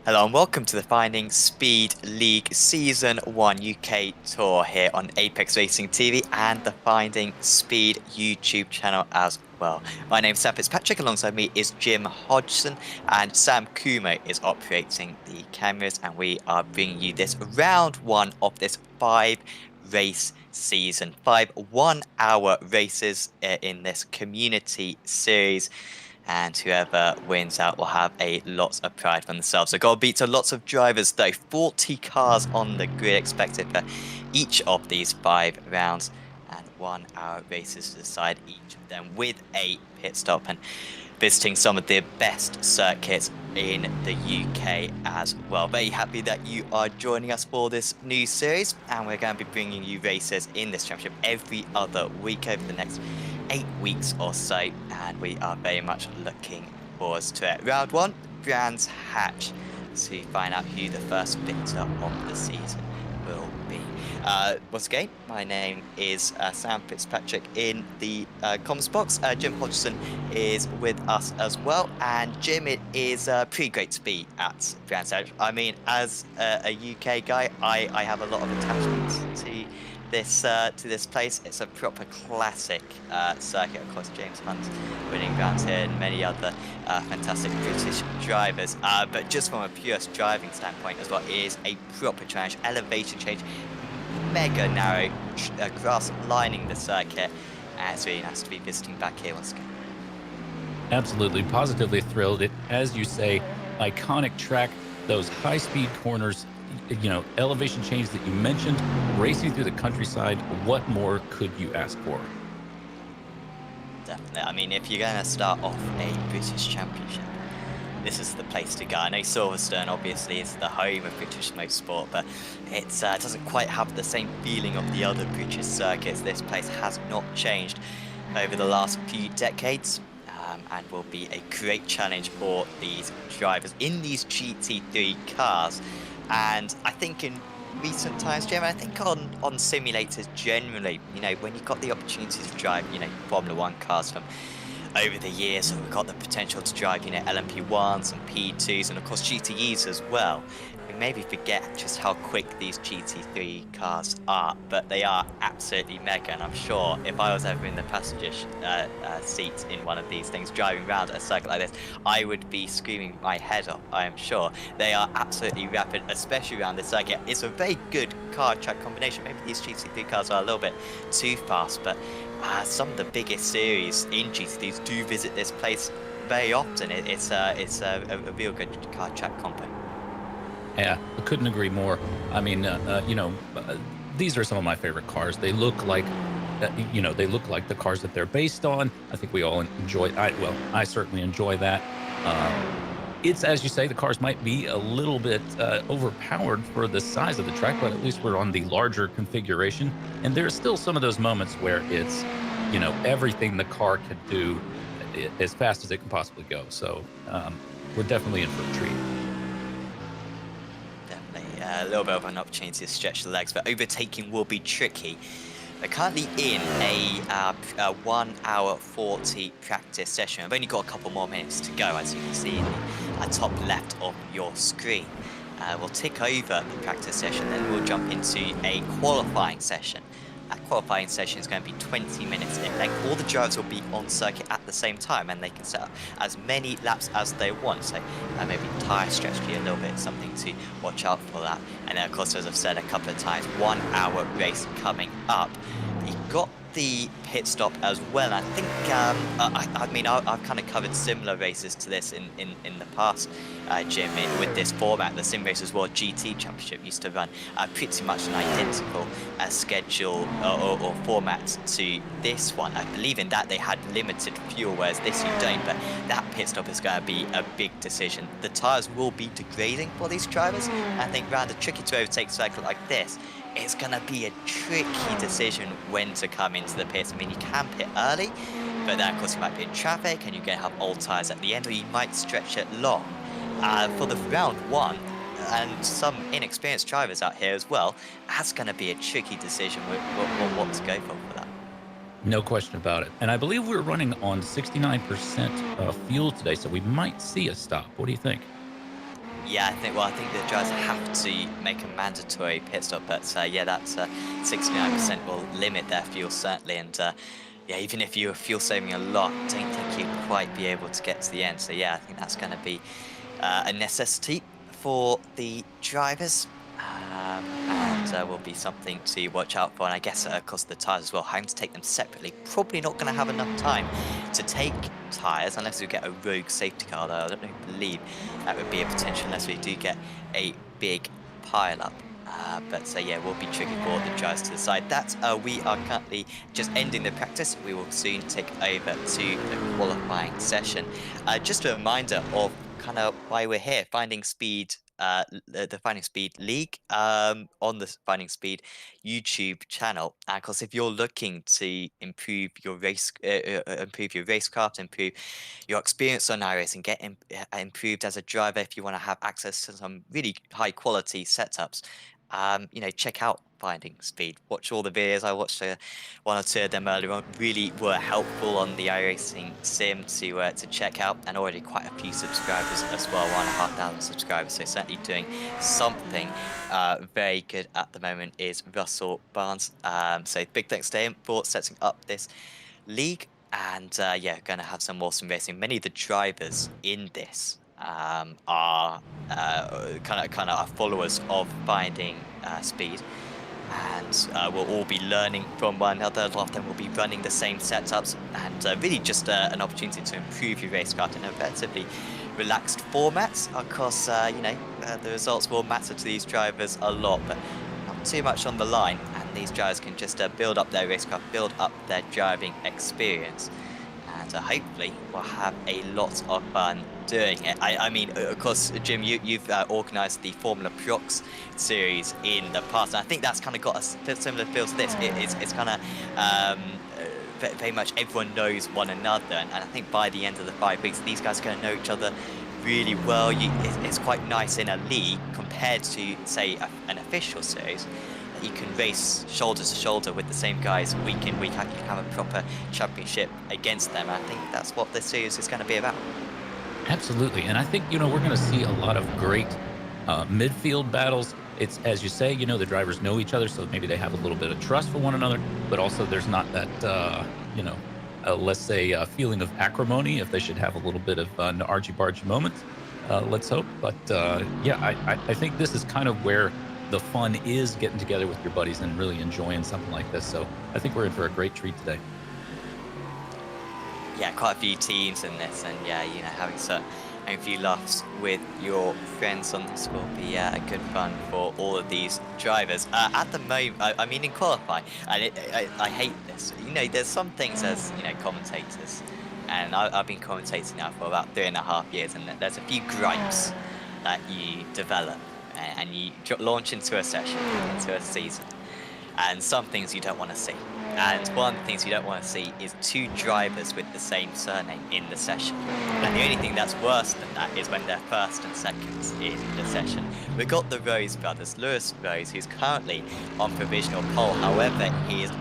Hello and welcome to the Finding Speed League Season 1 UK Tour here on Apex Racing TV and the Finding Speed YouTube channel as well. My name's Sam Fitzpatrick, alongside me is Jim Hodgson, and Sam Kumo is operating the cameras, and we are bringing you this round one of this 5-race season. 5 1-hour races in this community series. And whoever wins out will have a lot of pride for themselves. So goal beats lots of drivers though. 40 cars on the grid expected for each of these 5 rounds. And 1-hour races to decide each of them, with a pit stop and visiting some of the best circuits in the UK as well. Very happy that you are joining us for this new series, and we're going to be bringing you races in this championship every other week over the next 8 weeks or so, and we are very much looking forward to it. Round 1, Brands Hatch, to find out who the first victor of the season will be. Once again, my name is Sam Fitzpatrick in the comms box. Jim Hodgson is with us as well, and Jim, it is pretty great to be at Brands Hatch. I mean, as a UK guy, I have a lot of attachments to this place. It's a proper classic circuit. Of course, James Hunt's winning rounds here and many other fantastic British drivers. But just from a pure driving standpoint as well, it is a proper challenge, elevation change, mega narrow grass lining the circuit. And it's really nice to be visiting back here once again. Absolutely, positively thrilled. It, as you say, iconic track, those high-speed corners, elevation change that you mentioned, racing through the countryside. What more could you ask for? Definitely. I mean, if you're going to start off a British Championship, this is the place to go. I know Silverstone obviously is the home of British motorsport, but it doesn't quite have the same feeling of the other British circuits. This place has not changed over the last few decades, and will be a great challenge for these drivers in these GT3 cars. And I think in recent times, Jim, I think on simulators generally, when you've got the opportunity to drive, Formula 1 cars from over the years, so we've got the potential to drive, LMP1s and P2s and of course GTEs as well. We maybe forget just how quick these GT3 cars are, but they are absolutely mega. And I'm sure if I was ever in the passenger seat in one of these things, driving around a circuit like this, I would be screaming my head off. I am sure they are absolutely rapid, especially around this circuit. It's a very good car track combination. Maybe these GT3 cars are a little bit too fast, but some of the biggest series in GT3s do visit this place very often. It's a real good car track combo. Yeah, I couldn't agree more. I mean, these are some of my favorite cars. They look like, they look like the cars that they're based on. I think we all enjoy. I certainly enjoy that. It's, as you say, the cars might be a little bit overpowered for the size of the track, but at least we're on the larger configuration. And there's still some of those moments where it's, everything the car can do as fast as it can possibly go. So we're definitely in for a treat. A little bit of an opportunity to stretch the legs, but overtaking will be tricky. We're currently in a 1 hour 40 practice session. I've only got a couple more minutes to go, as you can see in the top left of your screen. We'll tick over the practice session, then we'll jump into a qualifying session. That qualifying session is going to be 20 minutes in length. All the drivers will be on circuit at the same time, and they can set up as many laps as they want. So maybe tyre strategy a little bit, something to watch out for that. And then, of course, as I've said a couple of times, 1 hour race coming up. You've got the pit stop as well. I think I've kind of covered similar races to this in the past, Jim, with this format. The sim races World GT Championship used to run pretty much an identical schedule or format to this one. I believe in that they had limited fuel, whereas this you don't, but that pit stop is going to be a big decision. The tyres will be degrading for these drivers. I think rather tricky to overtake circuit like this, it's going to be a tricky decision when to come into the pit. I mean, you can pit early, but then of course you might be in traffic and you're going to have old tyres at the end, or you might stretch it long. For the round one, and some inexperienced drivers out here as well, that's going to be a tricky decision with what to go for that. No question about it. And I believe we're running on 69% fuel today, so we might see a stop. What do you think? Yeah, I think the drivers have to make a mandatory pit stop, but yeah, that's 69% will limit their fuel certainly, and yeah, even if you're fuel saving a lot, I don't think you'd quite be able to get to the end. So yeah, I think that's going to be a necessity for the drivers. And will be something to watch out for. And I guess, of course, the tyres as well. Having to take them separately. Probably not going to have enough time to take tyres unless we get a rogue safety car, though. I don't really believe that would be a potential unless we do get a big pile up. But so yeah, will be tricky for the drivers to decide that. We are currently just ending the practice. We will soon take over to the qualifying session. Just a reminder of kind of why we're here, finding speed. The Finding Speed League on the Finding Speed YouTube channel. And of course, if you're looking to improve your racecraft, improve your experience on iRacing, improved as a driver, if you want to have access to some really high quality setups, check out Finding Speed. Watch all the videos. I watched one or two of them earlier on. Really were helpful on the iRacing sim to check out, and already quite a few subscribers as well. 1,500 subscribers. So certainly doing something very good at the moment is Russell Barnes. So big thanks to him for setting up this league. And yeah, going to have some awesome racing. Many of the drivers in this are kind of followers of Finding Speed, and we'll all be learning from one another. A lot of them will be running the same setups, and really just an opportunity to improve your racecraft in a relatively relaxed format. Of course, the results will matter to these drivers a lot, but not too much on the line, and these drivers can just build up their racecraft, build up their driving experience, and hopefully we'll have a lot of fun doing it. I mean, of course, Jim, you've organised the Formula Prox series in the past, and I think that's kind of got a similar feel to this. It's kind of very much everyone knows one another, and I think by the end of the 5 weeks, these guys are going to know each other really well. It's quite nice in a league compared to, say, an official series. You can race shoulder to shoulder with the same guys week in, week out. You can have a proper championship against them. I think that's what this series is going to be about. Absolutely. And I think, we're going to see a lot of great midfield battles. It's, as you say, the drivers know each other, so maybe they have a little bit of trust for one another, but also there's not that, let's say, feeling of acrimony if they should have a little bit of an argy-bargy moment. Let's hope. But yeah, I think this is kind of where the fun is, getting together with your buddies and really enjoying something like this. So I think we're in for a great treat today. Yeah, quite a few teams in this, and yeah, having a few laughs with your friends on this will be good fun for all of these drivers. At the moment, I mean, in qualifying, and I hate this. There's some things as commentators, and I've been commentating now for about 3.5 years, and there's a few gripes that you develop, and you launch into a session, into a season, and some things you don't want to see. And one of the things you don't want to see is 2 drivers with the same surname in the session. And the only thing that's worse than that is when they're first and seconds in the session. We've got the Rose brothers, Lewis Rose, who's currently on provisional pole. However, his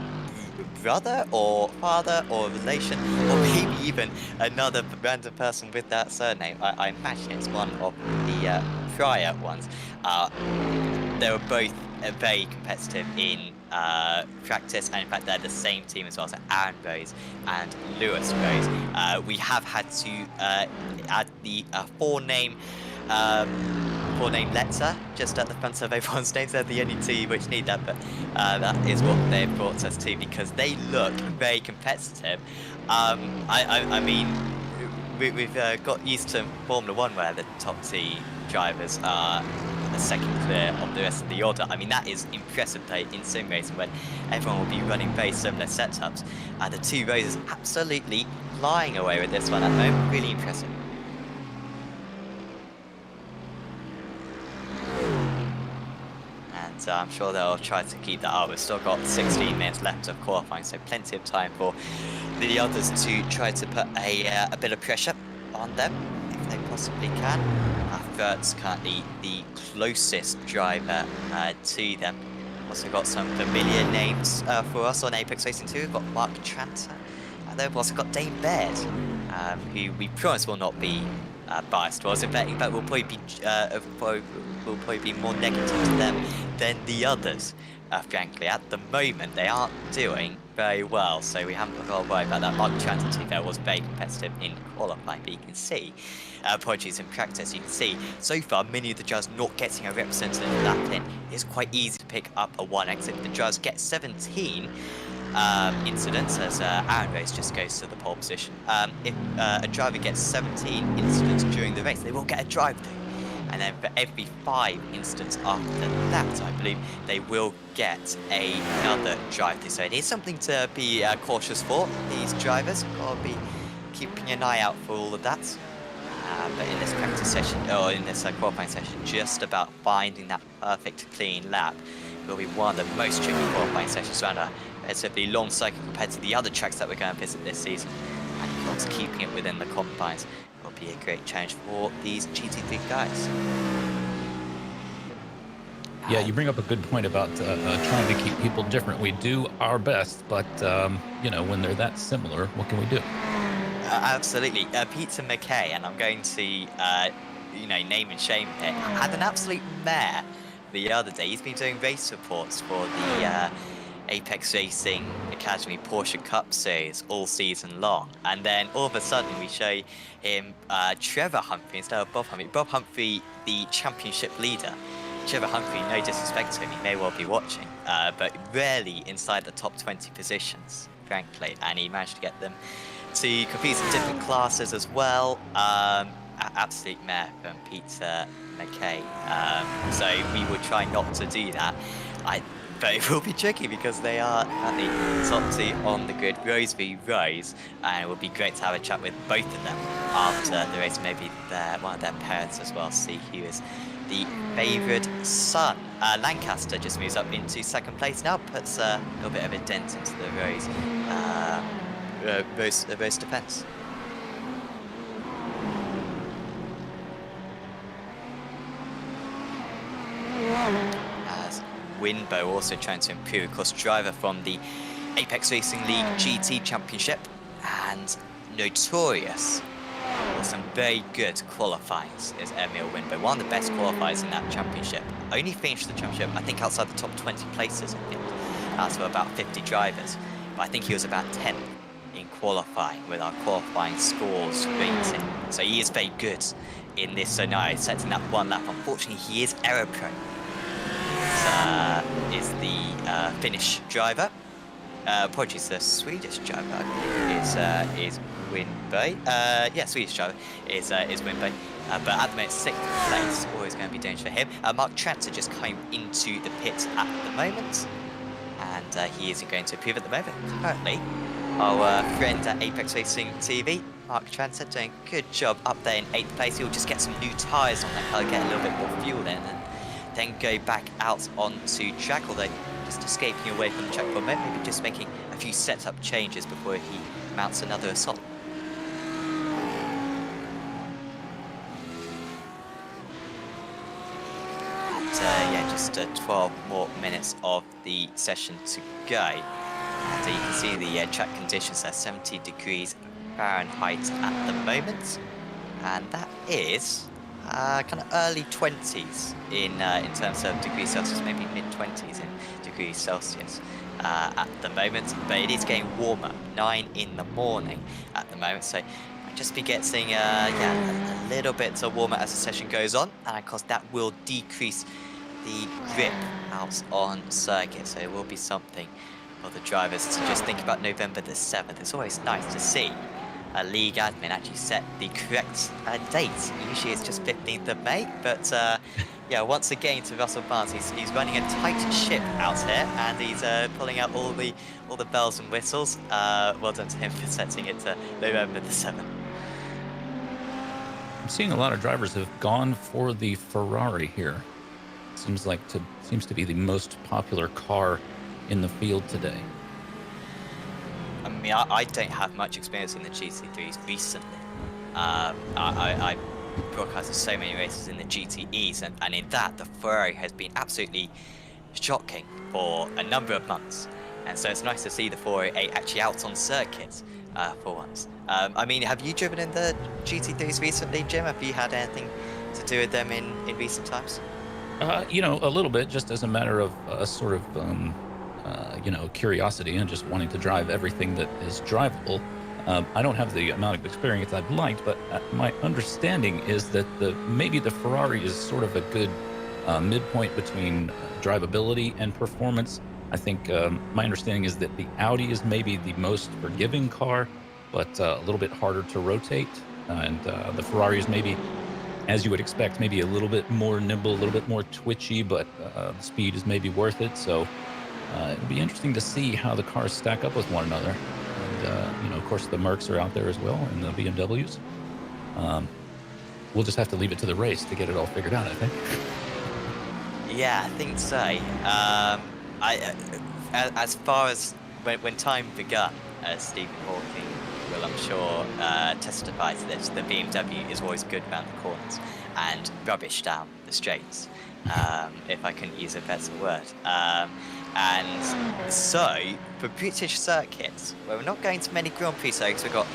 brother or father or relation, or maybe even another random person with that surname, I imagine it's one of the prior ones. They were both very competitive in practice, and in fact they're the same team as well, so Aaron Rose and Lewis Rose. We have had to add the four-name letter just at the front of everyone's names. They're the only 2 which need that, but that is what they've brought us to, because they look very competitive. I mean, we've got used to Formula 1 where the top 2 drivers are the second clear of the rest of the order. I mean, that is impressive in sim racing when everyone will be running very similar setups. The 2 Roses absolutely flying away with this one at the moment. Really impressive. And I'm sure they'll try to keep that up. We've still got 16 minutes left of qualifying, so plenty of time for the others to try to put a bit of pressure on them if they possibly can. Vert's currently the closest driver to them. Also got some familiar names for us on Apex Racing 2. We've got Mark Tranter, and then we've also got Dane Baird, who we promise will not be biased towards in betting, but will probably be more negative to them than the others. Frankly, at the moment they aren't doing very well, so we haven't got to worry about that. Mark Transit, to be fair, was very competitive in qualifying, but you can see, apologies, in practice, you can see so far many of the drivers not getting a representative lap in. It's quite easy to pick up a one exit. The drivers get 17 incidents as Aaron Race just goes to the pole position. If a driver gets 17 incidents during the race, they will get a drive through. And then for every 5 incidents after that, I believe, they will get another drive through. So it is something to be cautious for, these drivers. Got to be keeping an eye out for all of that. But in this practice session, or in this qualifying session, just about finding that perfect clean lap will be one of the most tricky qualifying sessions around a relatively long cycle compared to the other tracks that we're going to visit this season. And of course, keeping it within the confines will be a great challenge for these GT3 guys. Yeah, you bring up a good point about trying to keep people different. We do our best, but you know, when they're that similar, what can we do? Absolutely. Peter McKay, and I'm going to, you know, name and shame here, had an absolute mare the other day. He's been doing race reports for the Apex Racing Academy Porsche Cup Series all season long. And then all of a sudden we show him Trevor Humphrey instead of Bob Humphrey. Bob Humphrey, the championship leader. Trevor Humphrey, no disrespect to him, he may well be watching, but rarely inside the top 20 positions, frankly. And he managed to get them to compete in different classes as well. Absolute mare from Peter McKay. So we will try not to do that. But it will be tricky because they are at the top 2 on the grid, Rose v Rose, and it would be great to have a chat with both of them after the race, maybe one of their parents as well, see who is the favoured son. Lancaster just moves up into 2nd place now, puts a little bit of a dent into the Rose defence. As Winbo also trying to improve, of course, driver from the Apex Racing League GT Championship, and notorious for some very good qualifiers is Emil Winbo, one of the best qualifiers in that championship. Only finished the championship, I think, outside the top 20 places, I think. That's for about 50 drivers. But I think he was about 10th in qualifying with our qualifying scores rating. So he is very good in this scenario, setting that one lap. Unfortunately, he is error prone. Is the Finnish driver. Apologies, the Swedish driver, I believe, is Winbo. Yeah, Swedish driver is Winbo. But at the moment, 6th place, always going to be dangerous for him. Mark Tranter just came into the pit at the moment, and he isn't going to approve at the moment. Currently, our friend at Apex Racing TV, Mark Tranter, doing a good job up there in 8th place. He'll just get some new tyres on that car, get a little bit more fuel in, and then go back out onto track, although just escaping away from the track for a moment, maybe just making a few setup changes before he mounts another assault. Yeah, just 12 more minutes of the session to go. And you can see the track conditions there, 70 degrees Fahrenheit at the moment, and that is kind of early 20s in terms of degrees Celsius, maybe mid 20s in degrees Celsius at the moment. But it is getting warmer, 9 in the morning at the moment. So might just be getting a little bit warmer as the session goes on, and of course that will decrease the grip out on circuit. So it will be something for the drivers to just think about November the 7th. It's always nice to see a league admin actually set the correct date. Usually it's just 15th of May, but yeah, once again to Russell Barnes, he's running a tight ship out here, and he's pulling out all the bells and whistles. Well done to him for setting it to November the 7th. I'm seeing a lot of drivers have gone for the Ferrari here. Seems to be the most popular car in the field today. I mean, I don't have much experience in the GT3s recently. I broadcasted so many races in the GTEs, and in that, the Ferrari has been absolutely shocking for a number of months. And so it's nice to see the 408 actually out on circuit for once. I mean, have you driven in the GT3s recently, Jim? Have you had anything to do with them in recent times? A little bit, just as a matter of sort of, curiosity and just wanting to drive everything that is drivable. I don't have the amount of experience I'd liked, but my understanding is that maybe the Ferrari is sort of a good midpoint between drivability and performance. I think my understanding is that the Audi is maybe the most forgiving car, but a little bit harder to rotate, and the Ferrari is maybe, as you would expect, maybe a little bit more nimble, a little bit more twitchy, but the speed is maybe worth it. So it'll be interesting to see how the cars stack up with one another. And, of course, the Mercs are out there as well, and the BMWs. We'll just have to leave it to the race to get it all figured out, I think. Yeah, I think so. As far as when time begun, as Stephen Hawking will, I'm sure, testify to this, the BMW is always good around the corners and rubbish down the straights, if I couldn't use a better word. And so, for British circuits, where we're not going to many Grand Prix circuits, we've got,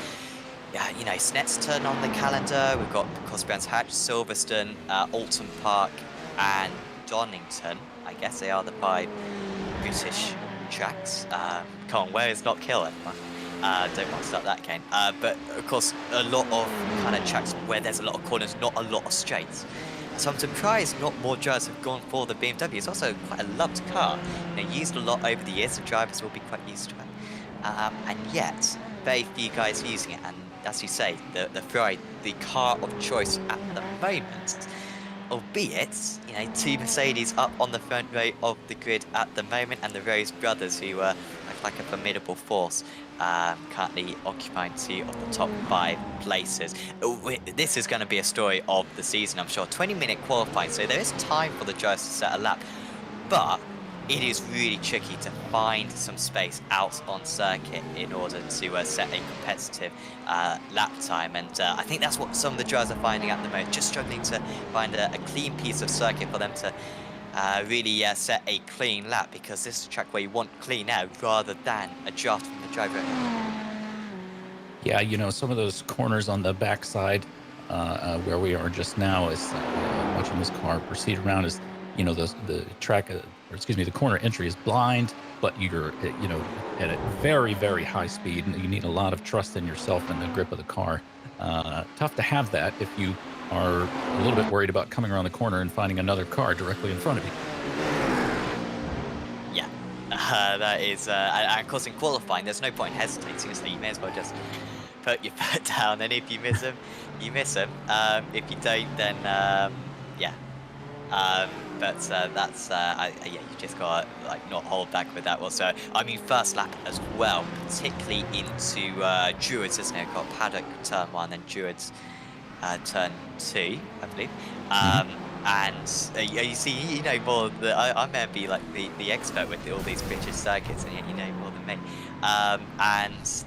Snetterton on the calendar, we've got, of course, Brands Hatch, Silverstone, Alton Park, and Donington. I guess they are the 5 British tracks. Come on, where is Not Kill everyone? Don't want to start that game. But of course, a lot of kind of tracks where there's a lot of corners, not a lot of straights. So I'm surprised not more drivers have gone for the BMW. It's also quite a loved car. Used a lot over the years, so drivers will be quite used to it. And yet, very few guys using it. And as you say, the Ferrari, the car of choice at the moment. Albeit, 2 Mercedes up on the front row of the grid at the moment, and the Rose brothers, who are like a formidable force, currently occupying 2 of the top 5 places. This is going to be a story of the season, I'm sure. 20-minute qualifying, so there is time for the drivers to set a lap, but it is really tricky to find some space out on circuit in order to set a competitive lap time, and I think that's what some of the drivers are finding at the moment, just struggling to find a clean piece of circuit for them to really set a clean lap, because this is a track where you want clean air rather than a draft from the driver. Yeah, some of those corners on the backside where we are just now is watching this car proceed around is, the track, the corner entry is blind, but you're, at a very, very high speed, and you need a lot of trust in yourself and the grip of the car. Tough to have that if you are a little bit worried about coming around the corner and finding another car directly in front of you. Yeah, that is, and of course in qualifying, there's no point in hesitating, so you may as well just put your foot down, and if you miss them, you miss them. If you don't, then, yeah. But that's you just gotta not hold back with that. Also, I mean, first lap as well, particularly into Druids, isn't it? Got Paddock turn 1, then Druids turn 2, I believe. And you see, more. I may be like the expert with all these British circuits, and you know more than me. And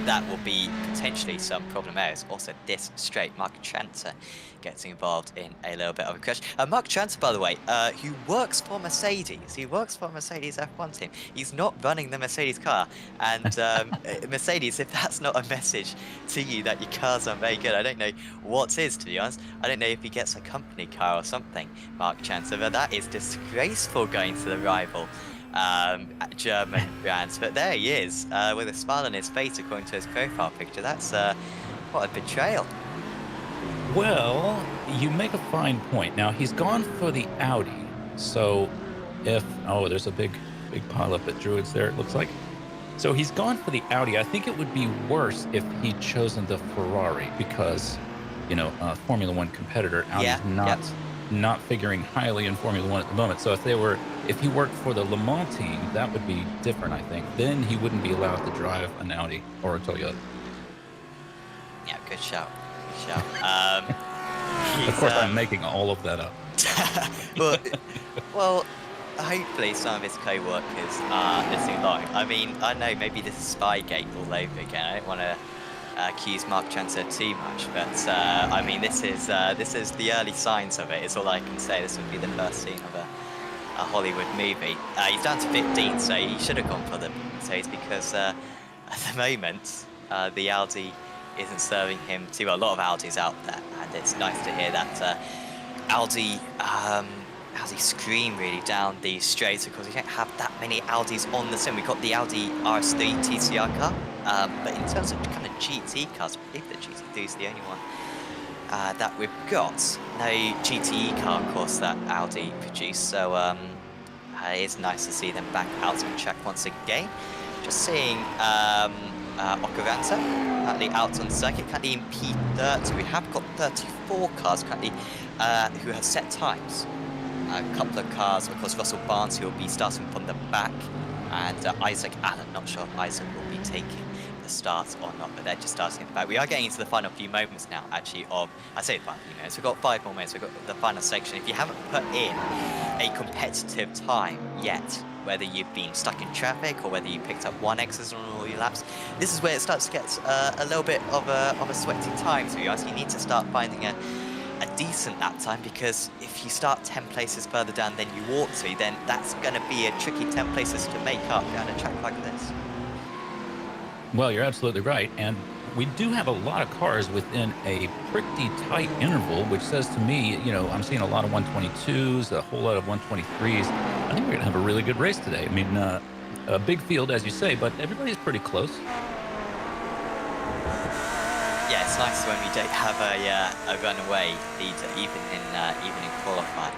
that will be potentially some problem areas. Also, this straight, Mark Tranter gets involved in a little bit of a crash. Mark Tranter, by the way, who works for Mercedes. He works for Mercedes F1 team. He's not running the Mercedes car. And Mercedes, if that's not a message to you that your cars aren't very good, I don't know what is, to be honest. I don't know if he gets a company car or something, Mark Tranter, but that is disgraceful going to the rival German brands. But there he is, with a smile on his face according to his profile picture. That's what a betrayal. Well, you make a fine point. Now, he's gone for the Audi, so if... Oh, there's a big pile up at Druids there, it looks like. So he's gone for the Audi. I think it would be worse if he'd chosen the Ferrari because, Formula One competitor. Audi's not figuring highly in Formula One at the moment. So if he worked for the Le Mans team, that would be different, I think. Then he wouldn't be allowed to drive an Audi or a Toyota. Yeah, good shout. Of course, I'm making all of that up. well, hopefully some of his co-workers are listening along. I mean, I know maybe this is Spygate all over again. I don't want to accuse Mark Tranter too much, but I mean, this is the early signs of it. Is all I can say. This would be the first scene of a Hollywood movie. He's down to 15, so he should have gone for the Mercedes because at the moment the Audi isn't serving him too well. A lot of Audis out there, and it's nice to hear that Audi scream really down these straights, because we don't have that many Audis on the sim. We've got the Audi RS3 TCR car, but in terms of kind of GT cars, I believe that GT3 is the only one that we've got. No GTE car, of course, that Audi produced, so it's nice to see them back out on track once again. Just seeing Ocurrence currently out on the circuit, currently in P30. We have got 34 cars currently who have set times. A couple of cars, of course, Russell Barnes, who will be starting from the back, and Isaac Allen. Not sure if Isaac will be taking the start or not, but they're just starting at the back. We are getting into the final few moments now, actually, I say final few minutes, we've got 5 more minutes, we've got the final section. If you haven't put in a competitive time yet, whether you've been stuck in traffic or whether you picked up 1x's on all your laps, this is where it starts to get a little bit of a sweaty time, to be honest. You need to start finding a decent lap time, because if you start 10 places further down than you ought to, then that's going to be a tricky 10 places to make up down a track like this. Well, you're absolutely right, and we do have a lot of cars within a pretty tight interval, which says to me, I'm seeing a lot of 122s, a whole lot of 123s. I think we're going to have a really good race today. I mean, a big field, as you say, but everybody's pretty close. Yeah, it's nice when we don't have a runaway leader, even in qualifying.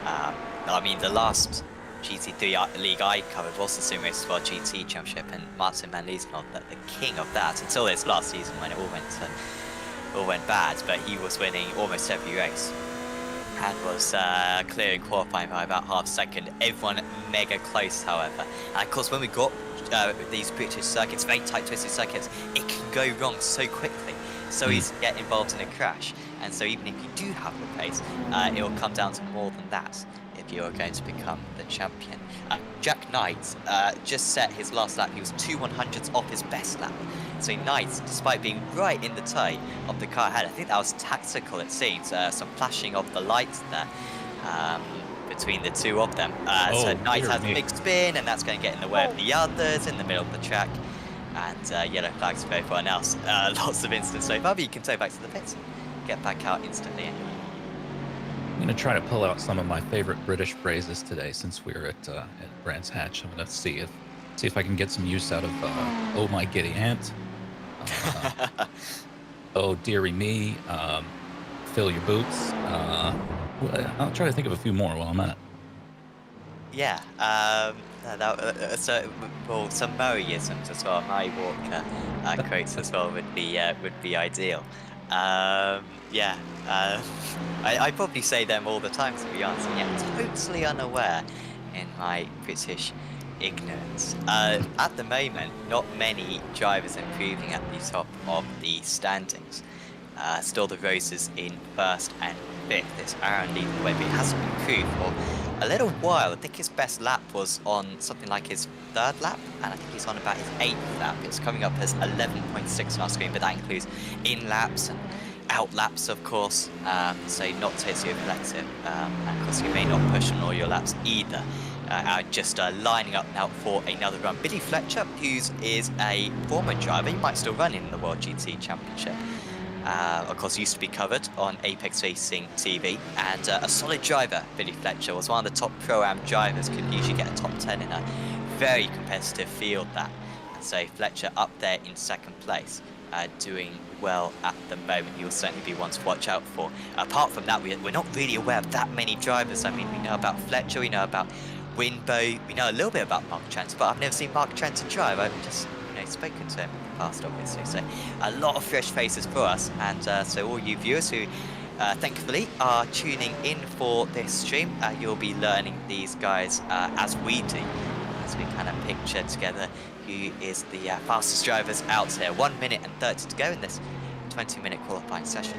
I mean, the last GT3 league I covered was the Sim Race World GT Championship, and Martin Van Liesman was the king of that until this last season when it all went bad. But he was winning almost every race and was clearing qualifying by about half a second. Everyone mega close, however. And of course, when we got these British circuits, very tight twisted circuits, it can go wrong so quickly. So easy to get involved in a crash, and so even if you do have the pace, it will come down to more than that if you are going to become the champion. Jack Knight just set his last lap. He was 2/100ths off his best lap. So Knight, despite being right in the tie of the car ahead, I think that was tactical, it seems. Some flashing of the lights there between the two of them. So Knight has a big spin, and that's going to get in the way of the others in the middle of the track. And yellow flags for everyone else. Lots of incidents so far, but you can go back to the pits and get back out instantly anyway. I'm going to try to pull out some of my favorite British phrases today, since we're at Brands Hatch. I'm going to see if I can get some use out of "Oh my giddy aunt," "Oh dearie me," "Fill your boots." I'll try to think of a few more while I'm at it. Yeah, some Murrayisms as well, Murray Walker quotes as well would be ideal. I probably say them all the time, to be honest, and yet totally unaware in my British ignorance. At the moment, not many drivers improving at the top of the standings. Still the Roses in 1st and 5th. It's Aaron leading the way, but it hasn't improved for a little while. I think his best lap was on something like his 3rd lap, and I think he's on about his 8th lap. It's coming up as 11.6 on our screen, but that includes in laps and out laps, of course, so not totally reflective. And of course, you may not push on all your laps either. Just lining up now for another run. Billy Fletcher, who is a former driver, he might still run in the World GT Championship. Of course, used to be covered on Apex Racing TV, and a solid driver. Billy Fletcher was one of the top Pro-Am drivers, could usually get a top 10 in a very competitive field that. And so Fletcher up there in 2nd place, doing well at the moment. He will certainly be one to watch out for. Apart from that, we're not really aware of that many drivers. I mean, we know about Fletcher, we know about Winbo, we know a little bit about Mark Trent, but I've never seen Mark Trent drive. I've just spoken to him in the past, obviously. So a lot of fresh faces for us, and so all you viewers who thankfully are tuning in for this stream, you'll be learning these guys as we do, as we kind of picture together who is the fastest drivers out here. 1 minute and 30 to go in this 20-minute qualifying session.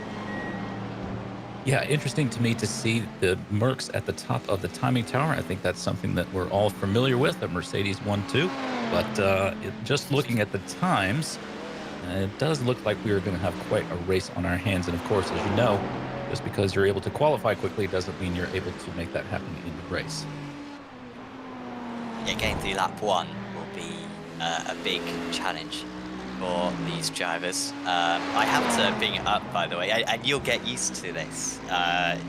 Yeah, interesting to me to see the Mercs at the top of the timing tower. I think that's something that we're all familiar with, a Mercedes 1-2. But just looking at the times, it does look like we are going to have quite a race on our hands. And of course, as you know, just because you're able to qualify quickly doesn't mean you're able to make that happen in the race. Yeah, getting through lap 1 will be a big challenge. for these drivers. I have to bring it up, by the way, and you'll get used to this,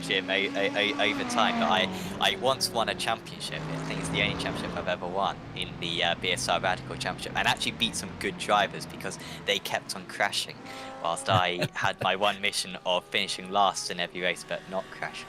Jim, over time. But I once won a championship. I think it's the only championship I've ever won in the BSR Radical Championship, and actually beat some good drivers because they kept on crashing, whilst I had my one mission of finishing last in every race but not crashing.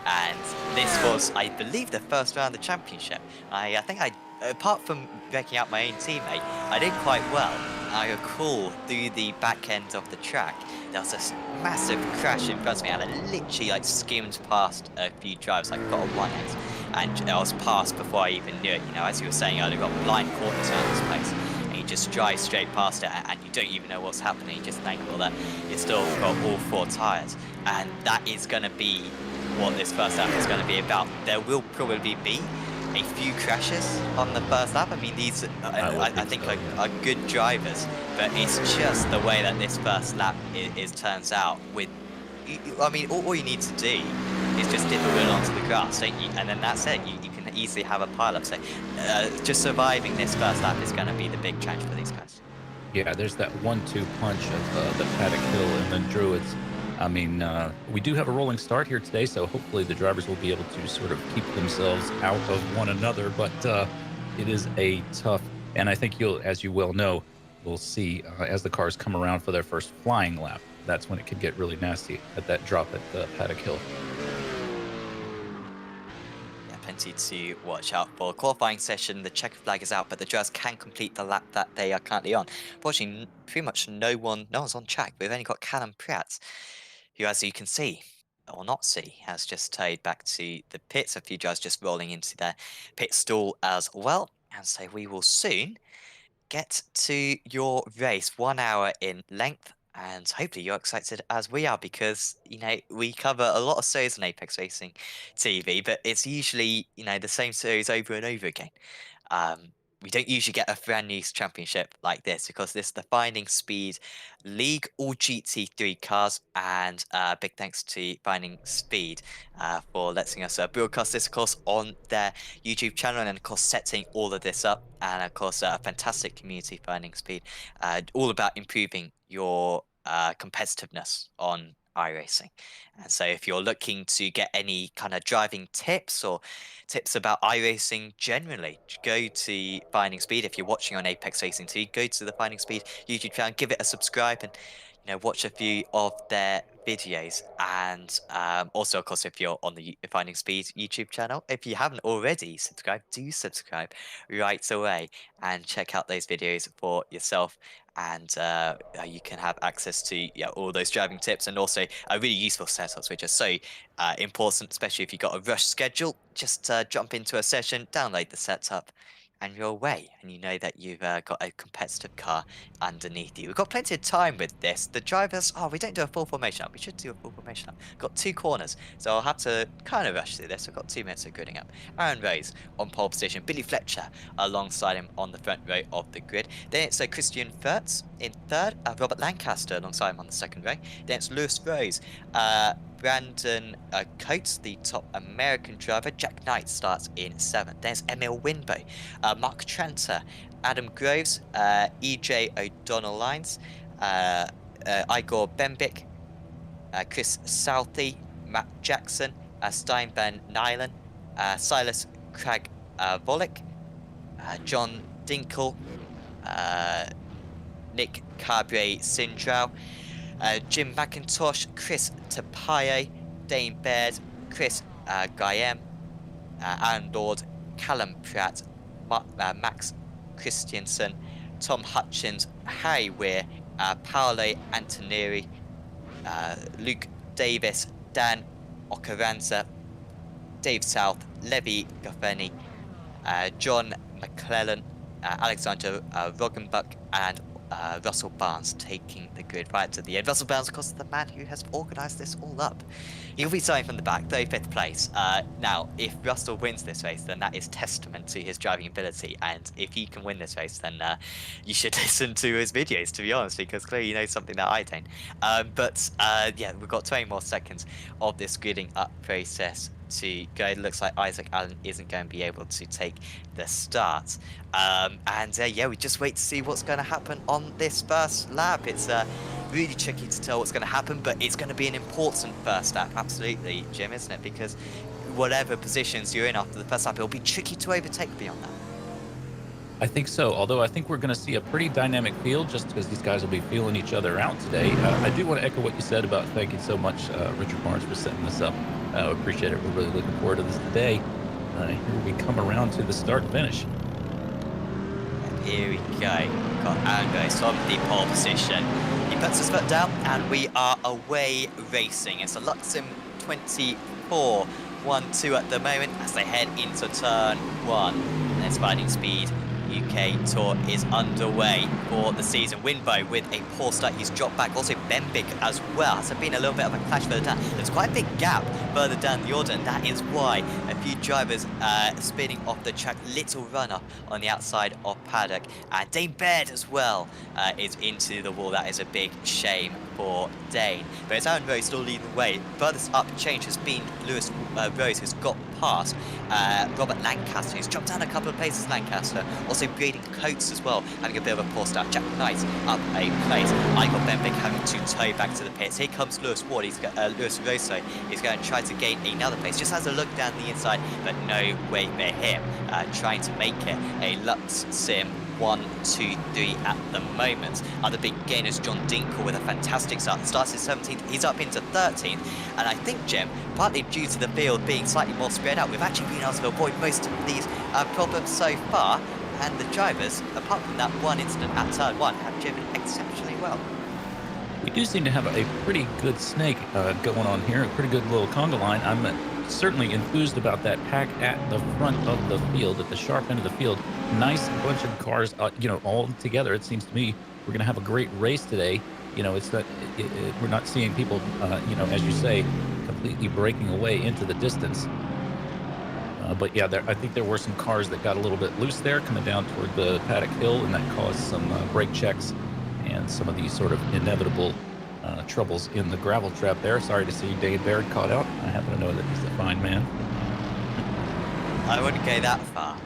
And this was, I believe, the first round of the championship. I think apart from breaking out my own teammate, I did quite well. I recall through the back end of the track, there was this massive crash in front of me, and I literally like skimmed past a few drivers. I got a 1x, and I was past before I even knew it. You know, as you were saying earlier, got blind corners around this place, and you just drive straight past it, and you don't even know what's happening. You just thankful that you still got all 4 tires, and that is going to be what this first lap is going to be about. There will probably be a few crashes on the first lap. I mean, these I think are good drivers, but it's just the way that this first lap is turns out. With, I mean, all you need to do is just dip a wheel onto the grass, don't you? And then that's it. You can easily have a pile up. So just surviving this first lap is going to be the big challenge for these guys. Yeah, there's that 1-2 punch of the Paddock Hill and then Druids. I mean, we do have a rolling start here today, so hopefully the drivers will be able to sort of keep themselves out of one another. But it is a tough, and I think as you well know, we'll see as the cars come around for their first flying lap. That's when it can get really nasty at that drop at Paddock Hill. Plenty to watch out for. Qualifying session, the checker flag is out, but the drivers can complete the lap that they are currently on. Unfortunately, pretty much no one's on track. We've only got Callum Pratt, who, as you can see, or not see, has just towed back to the pits. A few drivers just rolling into their pit stall as well. And so we will soon get to your race, 1 hour in length. And hopefully you're excited as we are, because, you know, we cover a lot of series on Apex Racing TV, but it's usually, you know, the same series over and over again. Um, we don't usually get a brand new championship like this, because this is the Finding Speed League, all GT3 cars, and big thanks to Finding Speed for letting us broadcast this, of course, on their YouTube channel, and of course setting all of this up, and of course a fantastic community, Finding Speed, all about improving your competitiveness on iRacing. And so if you're looking to get any kind of driving tips or tips about iRacing generally, go to Finding Speed. If you're watching on Apex Racing 2, go to the Finding Speed YouTube channel, give it a subscribe, and, you know, watch a few of their videos. And also, of course, if you're on the Finding Speed YouTube channel, if you haven't already subscribed, do subscribe right away and check out those videos for yourself. And you can have access to all those driving tips, and also really useful setups, which are so important, especially if you've got a rush schedule. Just jump into a session, download the setup, and you're away, and you know that you've got a competitive car underneath you. We've got plenty of time with this. The drivers, we don't do a full formation up. We should do a full formation up. Got 2 corners, so I'll have to kind of rush through this. I've got 2 minutes of gridding up. Aaron Rose on pole position, Billy Fletcher alongside him on the front row of the grid. Then it's Christian Furtz in third, Robert Lancaster alongside him on the second row. Then it's Lewis Rose, Brandon Coates, the top American driver. Jack Knight starts in 7th. There's Emil Winbo, Mark Tranter, Adam Groves, EJ O'Donnell Lines, Igor Bembic, Chris Southey, Matt Jackson, Stein Van Nylen, Silas Craig Volek, John Dinkel, Nick Cabre Sindrau, Jim McIntosh, Chris Tapaye, Dane Baird, Chris Guyem, Aaron Lord, Callum Pratt, Max Christiansen, Tom Hutchins, Harry Weir, Paolo Antonieri, Luke Davis, Dan Ocaranza, Dave South, Levi Gaffeni, John McClellan, Alexander Roggenbuck, and Russell Barnes taking the grid right to the end. Russell Barnes, of course, is the man who has organised this all up. He'll be starting from the back, though, 5th place. Now, if Russell wins this race, then that is testament to his driving ability. And if he can win this race, then you should listen to his videos, to be honest, because clearly he knows something that I don't. Yeah, we've got 20 more seconds of this gridding up process to go. It looks like Isaac Allen isn't going to be able to take the start. Yeah, we just wait to see what's going to happen on this first lap. It's really tricky to tell what's going to happen, but it's going to be an important first lap, absolutely, Jim, isn't it? Because whatever positions you're in after the first lap, it'll be tricky to overtake beyond that. I think so, although I think we're going to see a pretty dynamic field just because these guys will be feeling each other out today. I do want to echo what you said about thanking so much Richard Barnes for setting this up. I appreciate it. We're really looking forward to this today. Here we come around to the start and finish. Here we go. Got Angos on the pole position. He puts his foot down and we are away racing. It's a Luxem 24 1-2 at the moment as they head into turn 1. And then Finding Speed UK Tour is underway for the season. Winbow with a poor start, he's dropped back. Also Bembic as well. Has been a little bit of a clash further down. There's quite a big gap further down the order, and that is why a few drivers spinning off the track. Little runner on the outside of paddock, and Dane Baird as well is into the wall. That is a big shame for Dane. But it's Aaron Rose still leading the way. Furthest up change has been Lewis Rose, who's got past Robert Lancaster, who's dropped down a couple of places. Lancaster also Braden Coates as well, having a bit of a poor start. Jack Knight up a place. Igor Bembic having to tow back to the pits. Here comes Lewis Ward. He's got Lewis Rosso. He's going to try to gain another place. Just has a look down the inside, but no way for him. Trying to make it a Lux Sim 1, 2, 3 at the moment. Other big gainers, John Dinkle with a fantastic start. Starts at 17th, he's up into 13th. And I think, Jim, partly due to the field being slightly more spread out, we've actually been able to avoid most of these problems so far. And the drivers, apart from that one incident at turn 1, have driven exceptionally well. We do seem to have a pretty good snake going on here, a pretty good little conga line. I'm certainly enthused about that pack at the front of the field, at the sharp end of the field. Nice bunch of cars, all together. It seems to me we're going to have a great race today. It's not, we're not seeing people, as you say, completely breaking away into the distance. But yeah, I think there were some cars that got a little bit loose there coming down toward the paddock hill, and that caused some brake checks and some of these sort of inevitable troubles in the gravel trap there. Sorry to see Dane Baird caught out. I happen to know that he's a fine man. I wouldn't go that far.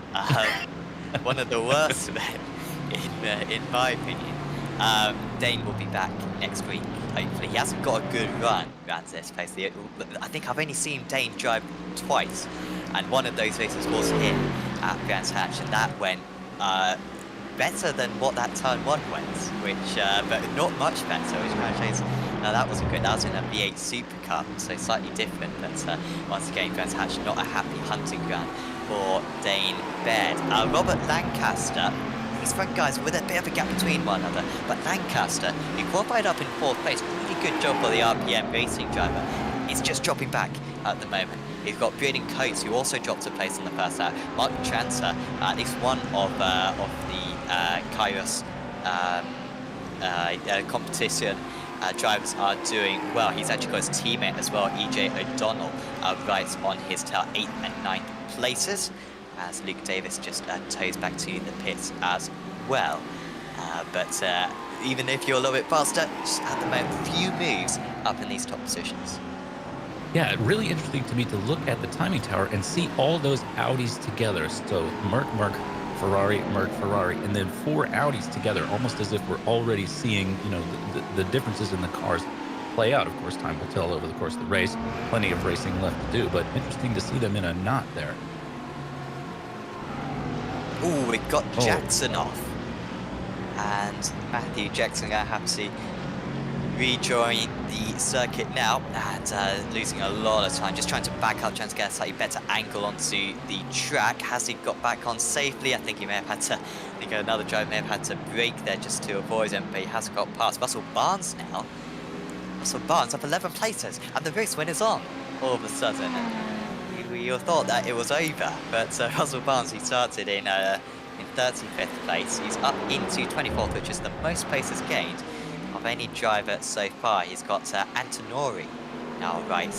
One of the worst men, in my opinion. Dane will be back next week, hopefully. He hasn't got a good run around this place. I think I've only seen Dane drive twice, and one of those races was here at Brands Hatch, and that went better than what that turn 1 went, which, but not much better, which kind of shows. No, that wasn't good. That was in a V8 Super Cup, so slightly different. But once again, Brands Hatch not a happy hunting ground for Dane Baird. Robert Lancaster, these front guys with a bit of a gap between one another, but Lancaster, who qualified up in 4th place, really good job for the RPM racing driver, is just dropping back at the moment. He's got Braden Coates, who also dropped a place in the first lap. Mark Tranter, at least one of the Kairos competition drivers are doing well. He's actually got his teammate as well, EJ O'Donnell, right on his tail, 8th and 9th places, as Luke Davis just tows back to the pits as well. But even if you're a little bit faster, just at the moment, few moves up in these top positions. Yeah, really interesting to me to look at the timing tower and see all those Audis together. So Merc, Ferrari, Merc, Ferrari, and then 4 Audis together, almost as if we're already seeing, the differences in the cars play out. Of course, time will tell over the course of the race. Plenty of racing left to do, but interesting to see them in a knot there. Oh, we got Jackson off. And Matthew Jackson going to have to rejoin the circuit now, and losing a lot of time, just trying to back up, trying to get a slightly better angle onto the track. Has he got back on safely? I think he may have had to, I think another driver may have had to brake there just to avoid him, but he has got past. Russell Barnes now. Russell Barnes up 11 places, and the race win is on all of a sudden. You thought that it was over, but Russell Barnes, he started in 35th place. He's up into 24th, which is the most places gained of any driver so far. He's got Antonori now right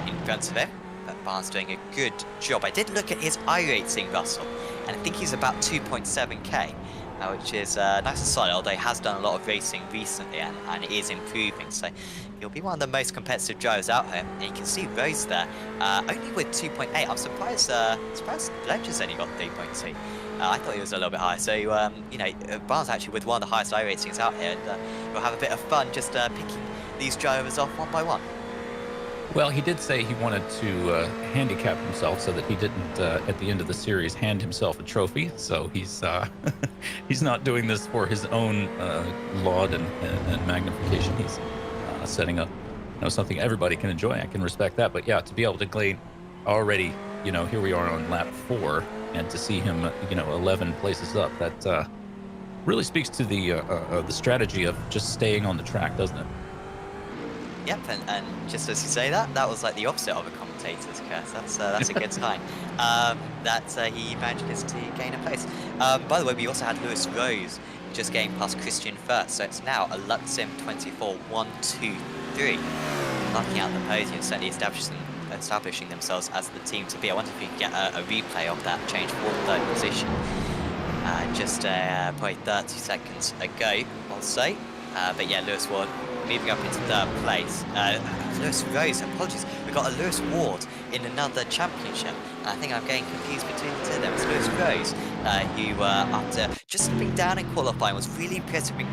in front of him, but Barnes doing a good job. I did look at his iRacing, Russell, and I think he's about 2.7k, which is nice and solid, although he has done a lot of racing recently and is improving, so he'll be one of the most competitive drivers out here. And you can see Rose there, only with 2.8. I'm surprised Ledger's only got 3.2. I thought he was a little bit higher. So, you know, Barnes actually with one of the highest iRacings out here, and we'll have a bit of fun just picking these drivers off one by one. Well, he did say he wanted to handicap himself so that he didn't, at the end of the series, hand himself a trophy. So he's he's not doing this for his own laud and magnification. He's setting up, you know, something everybody can enjoy. I can respect that. But yeah, to be able to glean already, you know, here we are on lap 4, and to see him, you know, 11 places up, that really speaks to the strategy of just staying on the track, doesn't it? Yep, and just as you say that, that was like the opposite of a commentator's curse. That's a good sign. That he manages to gain a place. By the way, we also had Lewis Rose just getting past Christian first, so it's now a Luxim 24 1 2 3. Knocking out the podium, certainly establishing themselves as the team to be. I wonder if you can get a replay of that change for third position. Just probably 30 seconds ago or so. But yeah, Lewis Ward moving up into third place. Lewis Rose, apologies. We've got a Lewis Ward in another championship. And I think I'm getting confused between the two of them. It's Lewis Rose, who after just slipping down in qualifying was really impressive in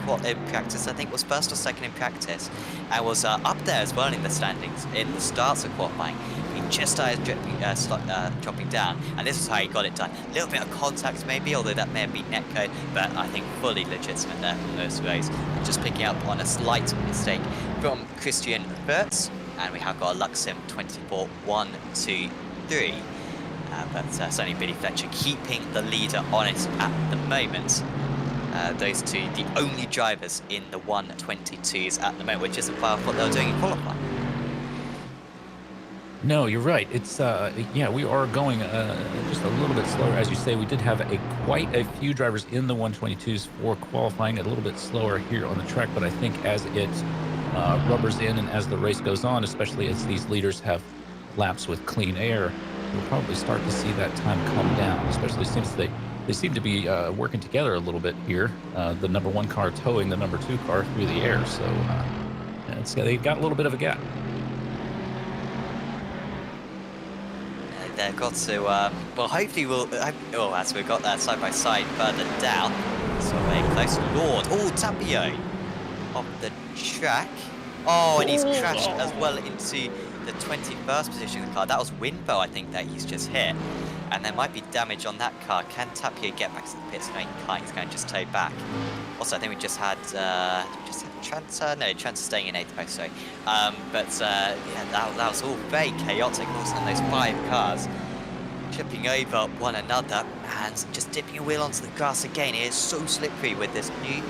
practice. I think was first or second in practice. And was up there as well in the standings in the starts of qualifying. He just started dropping down, and this is how he got it done. A little bit of contact maybe, although that may have been netcode, but I think fully legitimate there from Lewis Rose. And just picking up on a slight mistake from Christian Wirtz, and we have got a Luxim 24 1 2 3. But certainly Billy Fletcher keeping the leader on it at the moment. Those two, the only drivers in the 122s at the moment, which isn't far off what they were doing in qualifying. No, you're right. It's yeah, we are going just a little bit slower. As you say, we did have quite a few drivers in the 122s for qualifying, a little bit slower here on the track. But I think as it rubbers in and as the race goes on, especially as these leaders have laps with clean air, we'll probably start to see that time come down. Especially since they seem to be working together a little bit here. The number 1 car towing the number 2 car through the air, so they've got a little bit of a gap. They've got to, well, hopefully as we've got that side by side further down, so very close. Lord, Tapio off the track. Oh, and he's crashed as well into the 21st position of the car. That was Winbo, I think, that he's just hit. And there might be damage on that car. Can Tapio get back to the pits? No, he can't. He's going to just tow back. Also, I think we just had Trent. No, Trent's staying in 8th post, sorry. Yeah, that was all very chaotic. Also, those 5 cars tripping over one another and just dipping a wheel onto the grass again. It is so slippery with this new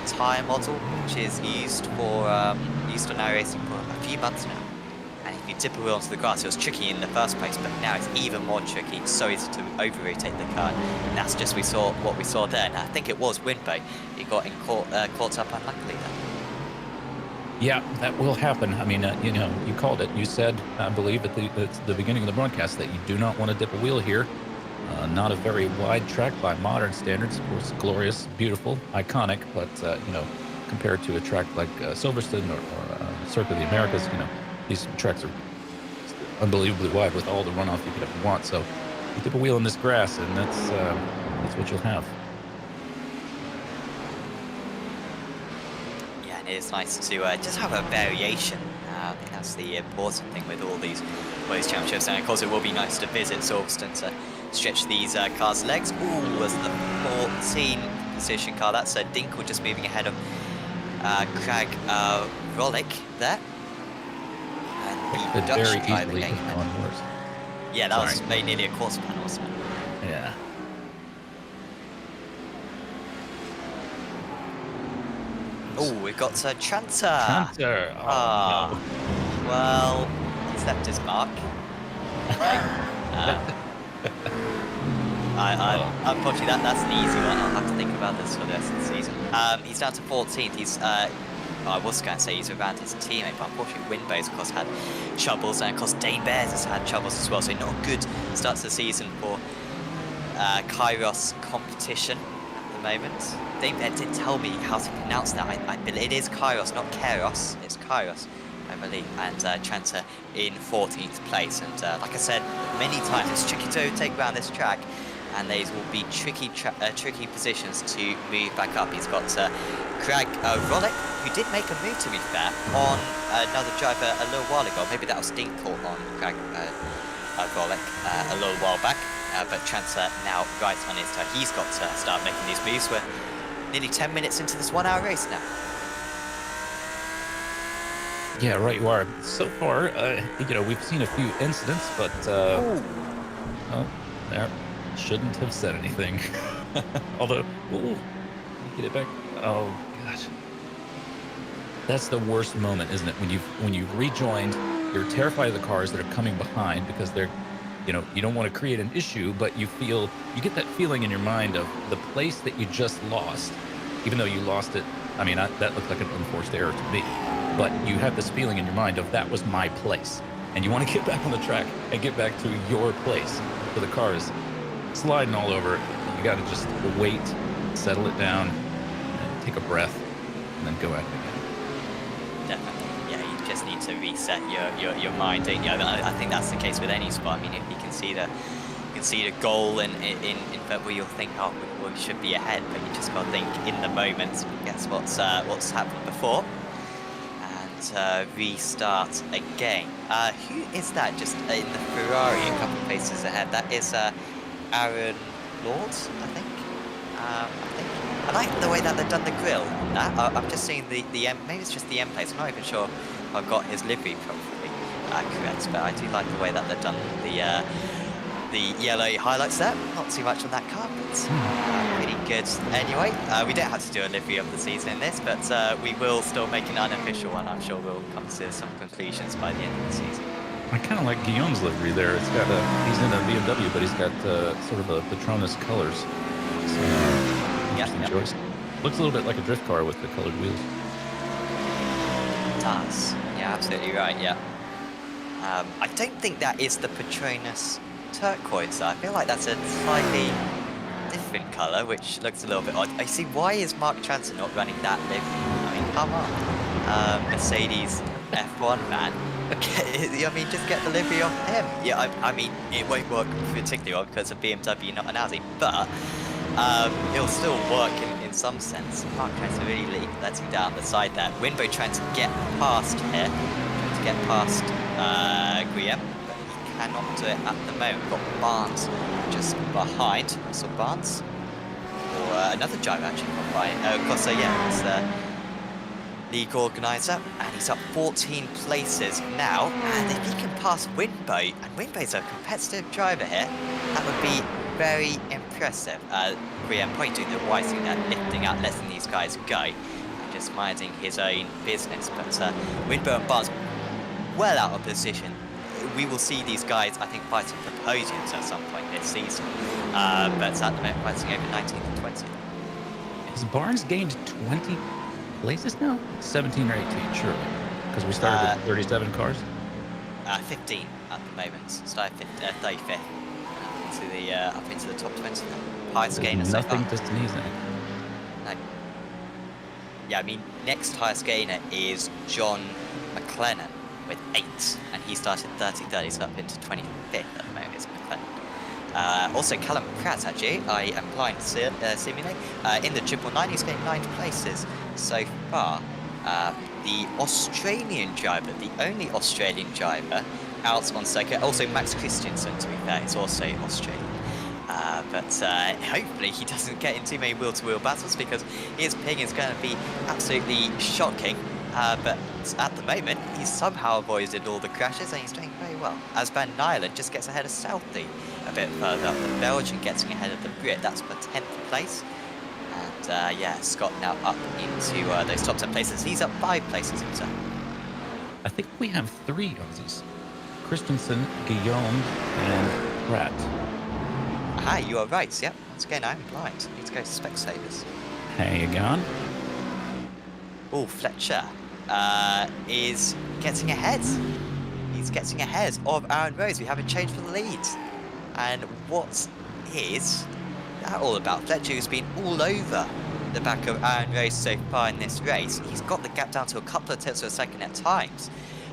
tyre model, which is used on iRacing for a few months now. And if you dip a wheel onto the grass, it was tricky in the first place, but now it's even more tricky. It's so easy to over-rotate the car. And that's just what we saw there. And I think it was Winbo. He got caught up unluckily there. Yeah, that will happen. I mean, you know, you called it. You said, I believe, at the beginning of the broadcast that you do not want to dip a wheel here. Not a very wide track by modern standards. Of course, glorious, beautiful, iconic, but, you know, compared to a track like Silverstone or Circuit of the Americas, you know, these tracks are unbelievably wide with all the runoff you could ever want. So you dip a wheel in this grass, and that's what you'll have. Yeah, and it's nice to just have a variation. I think that's the important thing with all these championships. And of course, it will be nice to visit Silverstone to stretch these cars' legs. Ooh, was the 14 position car. That's Dinkel just moving ahead of Craig Rollick there. It could very easily have gone worse. Yeah, that was nearly a quarter panel, wasn't it? Yeah. Oh, we've got Tranter. Tranter. Oh, no. Well, he's left his mark. Unfortunately, that's an easy one. I'll have to think about this for the rest of the season. He's down to 14th. He's I was going to say he's around his teammate, but unfortunately Winbo's, of course, had troubles, and of course Dane Bears has had troubles as well, so not a good start to the season for Kairos competition at the moment. Dane Bear did tell me how to pronounce that. I believe it is Kairos, not Keros. It's Kairos. I believe, and Trenta in 14th place. And like I said many times, it's tricky to take around this track, and these will be tricky positions to move back up. He's got Craig Rollick, who did make a move, to be fair, on another driver a little while ago. Maybe that was Dinkle on Craig Rollick a little while back. But Trenta now right on his toe. He's got to start making these moves. We're nearly 10 minutes into this 1 hour race now. Yeah, right you are. So far, you know, we've seen a few incidents, but oh, there, shouldn't have said anything. Although, ooh, get it back. Oh gosh, that's the worst moment, isn't it? When you've rejoined, you're terrified of the cars that are coming behind because they're, you know, you don't want to create an issue, but you get that feeling in your mind of the place that you just lost, even though you lost it. I mean, that looked like an unforced error to me. But you have this feeling in your mind of that was my place. And you want to get back on the track and get back to your place. So the car is sliding all over. You got to just wait, settle it down, and take a breath, and then go at it again. Definitely. Yeah, you just need to reset your mind, don't you? I think that's the case with any sport. I mean, if you can see the goal in football, you'll think, oh, we should be ahead, but you just got to think in the moment, guess what's happened before. Restart again. Who is that just in the Ferrari a couple of places ahead? That is Aaron Lords, I think. I like the way that they've done the grill on that. I've just seen the M, maybe it's just the M place. I'm not even sure if I've got his livery probably correct, but I do like the way that they've done the yellow highlights there. Not too much on that car, but pretty good. Anyway, we don't have to do a livery of the season in this, but we will still make an unofficial one. I'm sure we'll come to some conclusions by the end of the season. I kind of like Guillaume's livery there. It's got he's in a BMW, but he's got sort of a Patronus colors. So, interesting choice. Looks a little bit like a drift car with the colored wheels. It does. Yeah, absolutely right. Yeah. I don't think that is the Patronus turquoise. I feel like that's a slightly different colour, which looks a little bit odd. I see, why is Mark Trenta not running that livery? I mean, come on. Mercedes F1 man. I mean, just get the livery off him. Yeah, I mean, it won't work particularly well because of BMW, not an Audi, but it'll still work in some sense. Mark Trenta really letting down the side there. Winbo trying to get past here, trying to get past Guillaume, but he cannot do it at the moment. We've got Barnes just behind, Russell Barnes, or another driver actually got by. Of course, yeah, it's the league organizer, and he's up 14 places now. And if he can pass Winbo, and Winbo's a competitive driver here, that would be very impressive. Guillaume probably doing the wise thing there, lifting out, letting these guys go, and just minding his own business. But Winbo and Barnes well out of position. We will see these guys, I think, fighting for podiums at some point this season. But at the moment, fighting over 19th and 20th. Has Barnes gained 20 places now? 17 or 18, surely. Because we started with 37 cars? 15 at the moment. Started 35th. Up into the top 20 now. Highest gainer so far. Nothing to sneeze at. No. Yeah, I mean, next highest gainer is John McLennan with 8, and he started 33rd. He's up into 25th at the moment. It's McLennan. Also, Callum Pratt, actually, I am blind seemingly. In the 999, he's gained 9 places so far. The Australian driver, the only Australian driver out on circuit. Also, Max Christensen, to be fair, is also Australian. But hopefully he doesn't get in too many wheel-to-wheel battles, because his ping is going to be absolutely shocking. But at the moment, he's somehow avoided all the crashes, and he's doing very well. As Van Nyland just gets ahead of Southey a bit further up. The Belgian getting ahead of the Brit. That's for 10th place. And yeah, Scott now up into those top 10 places. He's up 5 places himself. I think we have 3 Aussies. Christensen, Guillaume, and Pratt. Aha, you are right. Yep. Once again, I'm blind. Need to go to Specsavers. How you going? Oh, Fletcher is getting ahead. He's getting ahead of Aaron Rose. We have a change for the lead. And what is that all about? Fletcher has been all over the back of Aaron Rose so far in this race. He's got the gap down to a couple of tenths of a second at times.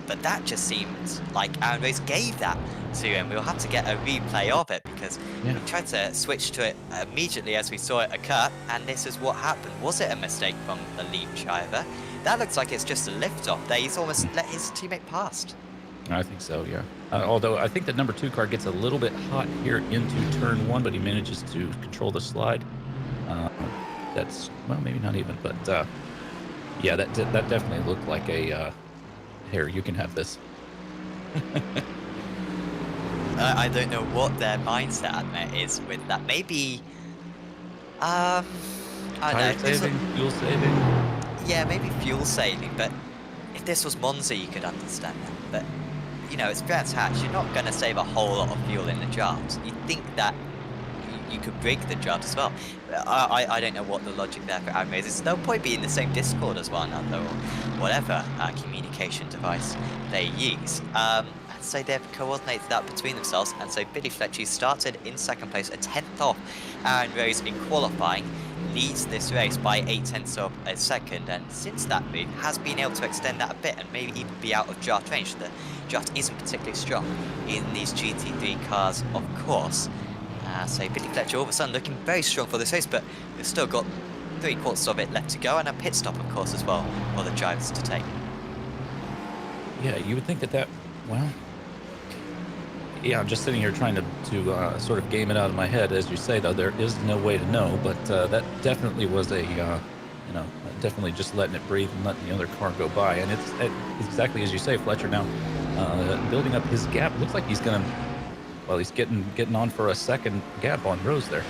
but that just seemed like Aaron Rose gave that to him. We'll have to get a replay of it because Yeah. we tried to switch to it immediately as we saw it occur, and this is what happened. Was it a mistake from the lead driver? That looks like it's just a lift-off there. He's almost let his teammate past. I think so, yeah. Although I think the number 2 car gets a little bit hot here into turn 1, but he manages to control the slide. That's, well, maybe not even, but yeah, that definitely looked like a, here, you can have this. I don't know what their mindset is with that. Maybe, I don't Tire know. saving, fuel saving. Yeah, maybe fuel saving, but if this was Monza, you could understand that. But, you know, it's Brands Hatch. You're not going to save a whole lot of fuel in the draft. You'd think that you could break the draft as well. I don't know what the logic there for Aaron Rose is. They'll probably be in the same Discord as one another, or whatever communication device they use. And so they've coordinated that between themselves. And so Billy Fletcher started in second place, a 10th off Aaron Rose in qualifying, leads this race by 8/10 of a second, and since that move has been able to extend that a bit and maybe even be out of draft range. The draft isn't particularly strong in these GT3 cars, of course. So Billy Fletcher all of a sudden looking very strong for this race, but we've still got 3/4 of it left to go, and a pit stop, of course, as well for the drivers to take. Yeah, you would think that, well, yeah, I'm just sitting here trying to sort of game it out of my head. As you say, though, there is no way to know, but that definitely was a, you know, definitely just letting it breathe and letting the other car go by. And it's exactly as you say, Fletcher now building up his gap. Looks like he's going to, well, he's getting on for a second gap on Rose there.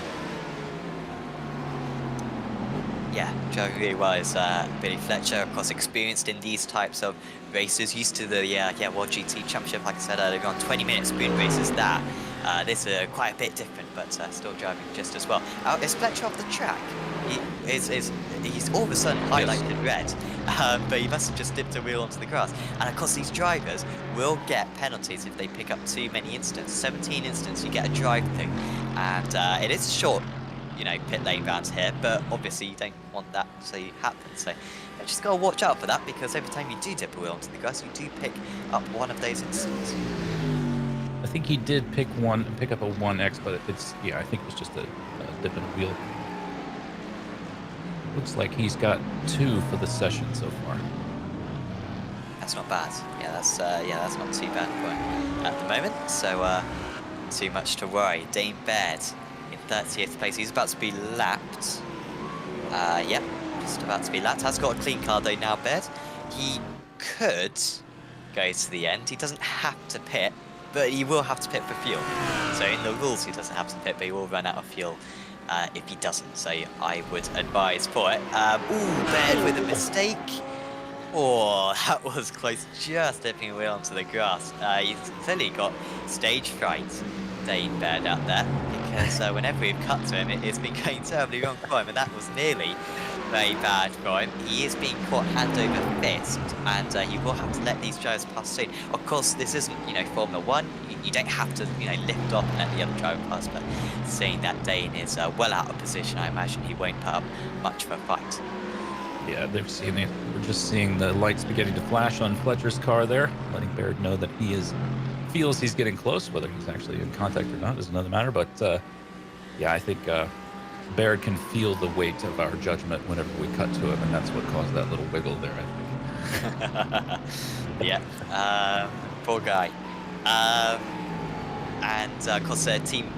Yeah, driving really well is Billy Fletcher, of course, experienced in these types of races, used to the World GT Championship, like I said earlier on, 20-minute sprint races there. This is quite a bit different, but still driving just as well. Is Fletcher off the track? He's all of a sudden highlighted red, but he must have just dipped a wheel onto the grass. And of course, these drivers will get penalties if they pick up too many incidents. 17 incidents, you get a drive through, and it is short, you know, pit lane rounds here, but obviously you don't want that to happen. So you just gotta watch out for that, because every time you do dip a wheel onto the grass, you do pick up one of those incidents. I think he did pick up a 1X, but it's, yeah, I think it was just a dip in a wheel. Looks like he's got 2 for the session so far. That's not bad. Yeah, that's not too bad for him at the moment. So too much to worry. Dane Baird in 30th place. He's about to be lapped. Yep, just about to be lapped. Has got a clean car though now, Baird. He could go to the end. He doesn't have to pit, but he will have to pit for fuel. So in the rules, he doesn't have to pit, but he will run out of fuel if he doesn't. So I would advise for it. Ooh, Baird with a mistake. Oh, that was close, just dipping a wheel onto the grass. He's clearly got stage fright, Dane Baird out there, because whenever we've cut to him, it's been going terribly wrong for him, and that was nearly very bad for him. He is being caught hand over fist, and he will have to let these drivers pass soon. Of course, this isn't, you know, Formula 1. You don't have to, you know, lift off and let the other driver pass, but seeing that Dane is well out of position, I imagine he won't put up much of a fight. Yeah, we're just seeing the lights beginning to flash on Fletcher's car there, letting Baird know that he feels he's getting close. Whether he's actually in contact or not is another matter. But yeah, I think Baird can feel the weight of our judgment whenever we cut to him, and that's what caused that little wiggle there, I think. Yeah, poor guy. And of course, team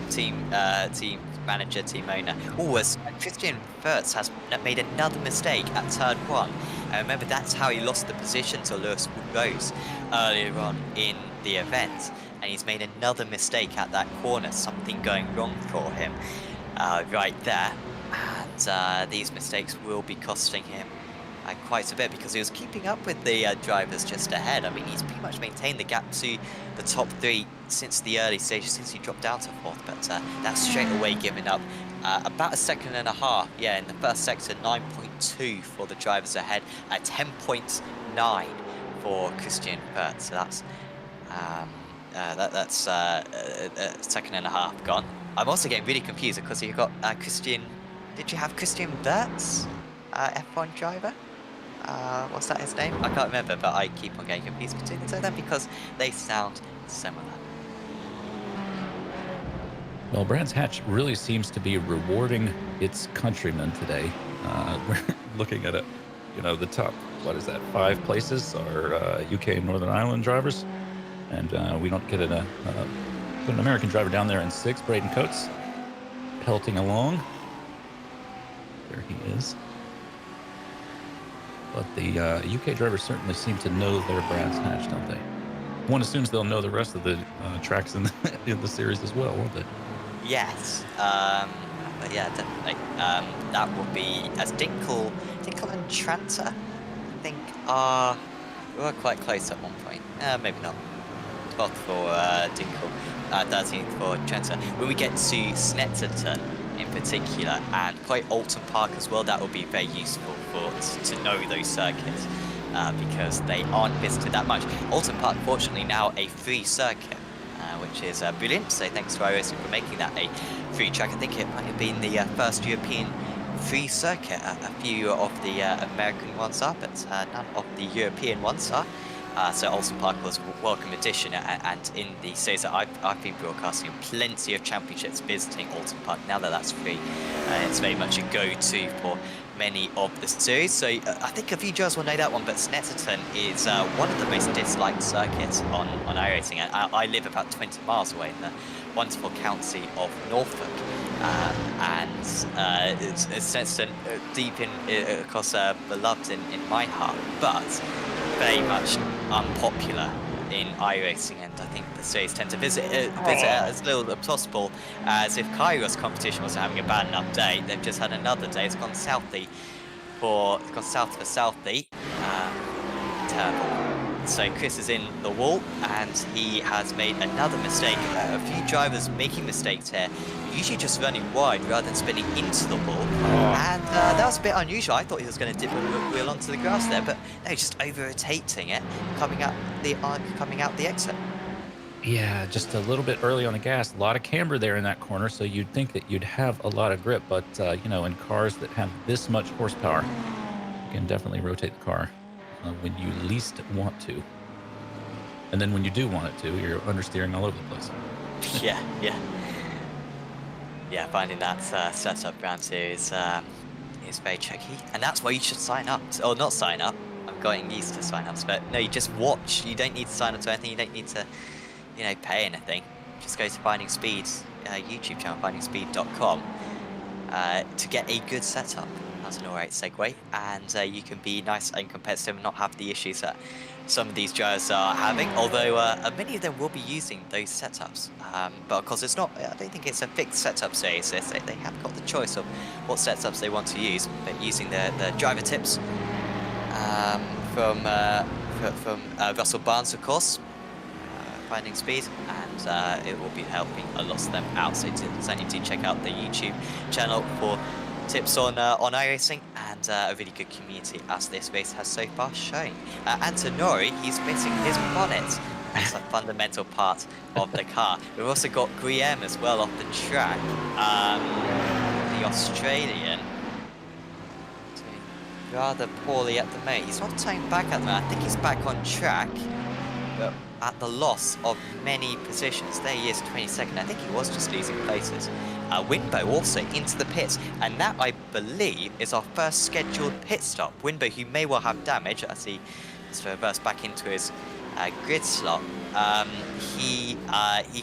manager, team owner. Christian Wirtz has made another mistake at turn 1. And remember, that's how he lost the position to Lewis Rose earlier on in the event. And he's made another mistake at that corner, something going wrong for him right there. And these mistakes will be costing him quite a bit, because he was keeping up with the drivers just ahead. I mean, he's pretty much maintained the gap to the top 3 since the early stages, since he dropped out of 4th, but that's straight away giving up about a second and a half. Yeah, in the first sector, 9.2 for the drivers ahead, 10.9 for Christian Wirtz. So that's a second and a half gone. I'm also getting really confused because you've got Christian. Did you have Christian Wirtz, F1 driver? What's that his name? I can't remember, but I keep on getting confused between the two of them because they sound similar. Well, Brands Hatch really seems to be rewarding its countrymen today. We're looking at it, the top, what is that, 5 places are UK and Northern Ireland drivers. And we don't get put an American driver down there in 6th, Braden Coates, pelting along. There he is. But the UK drivers certainly seem to know their Brands Hatch, don't they? One assumes they'll know the rest of the tracks in in the series as well, won't they? Yes. But yeah, definitely. That will be as Dinkle and Tranter, I think, we were quite close at one point. Maybe not. 12th for Dinkle, 13th for Tranter. When we get to Snetterton in particular, and quite Alton Park as well, that will be very useful to know those circuits, because they aren't visited that much. Alton Park, fortunately, now a free circuit, which is brilliant. So thanks to iRacing for making that a free track. I think it might have been the first European free circuit. A few of the American ones are, but none of the European ones are. So Alton Park was a welcome addition, and in the series that I've been broadcasting, plenty of championships visiting Alton Park. Now that that's free, it's very much a go-to for many of the series. So I think a few drivers will know that one, but Snetterton is one of the most disliked circuits on iRacing. I live about 20 miles away in the wonderful county of Norfolk. And it's Snetterton deep in, of course, beloved in my heart, but very much unpopular in iRacing, and I think the series tend to visit it as little as possible, as if Kairos competition was having a bad enough day. They've just had another day. It's gone south for Southie. Terrible. So Chris is in the wall, and he has made another mistake. A few drivers making mistakes here, usually just running wide rather than spinning into the wall. And that was a bit unusual. I thought he was going to dip a wheel onto the grass there, but no, just over-rotating it, coming out the exit. Yeah, just a little bit early on the gas. A lot of camber there in that corner, so you'd think that you'd have a lot of grip. But, in cars that have this much horsepower, you can definitely rotate the car when you least want to. And then when you do want it to, you're understeering all over the place. Yeah. Yeah, finding that setup round two is very tricky. And that's why you should sign up. Or not sign up. I'm getting used to sign-ups. But no, you just watch. You don't need to sign up to anything. You don't need to, pay anything. Just go to Finding Speed's YouTube channel, findingspeed.com, to get a good setup. That's an alright segue, and you can be nice and competitive and not have the issues that some of these drivers are having, although many of them will be using those setups. But of course, I don't think it's a fixed setup series. They have got the choice of what setups they want to use, but using the driver tips from Russell Barnes, of course, Finding Speed, and it will be helping a lot of them out. So certainly do check out the YouTube channel for tips on iRacing, and a really good community, as this race has so far shown. Antonori, he's missing his bonnet. That's a fundamental part of the car. We've also got Guillem as well off the track. The Australian doing rather poorly at the moment. He's not turning back at the moment. I think he's back on track, but at the loss of many positions. There he is, 22nd. I think he was just losing places. Winbo also into the pits, and that, I believe, is our first scheduled pit stop. Winbo, who may well have damage as he has to reverse back into his grid slot. He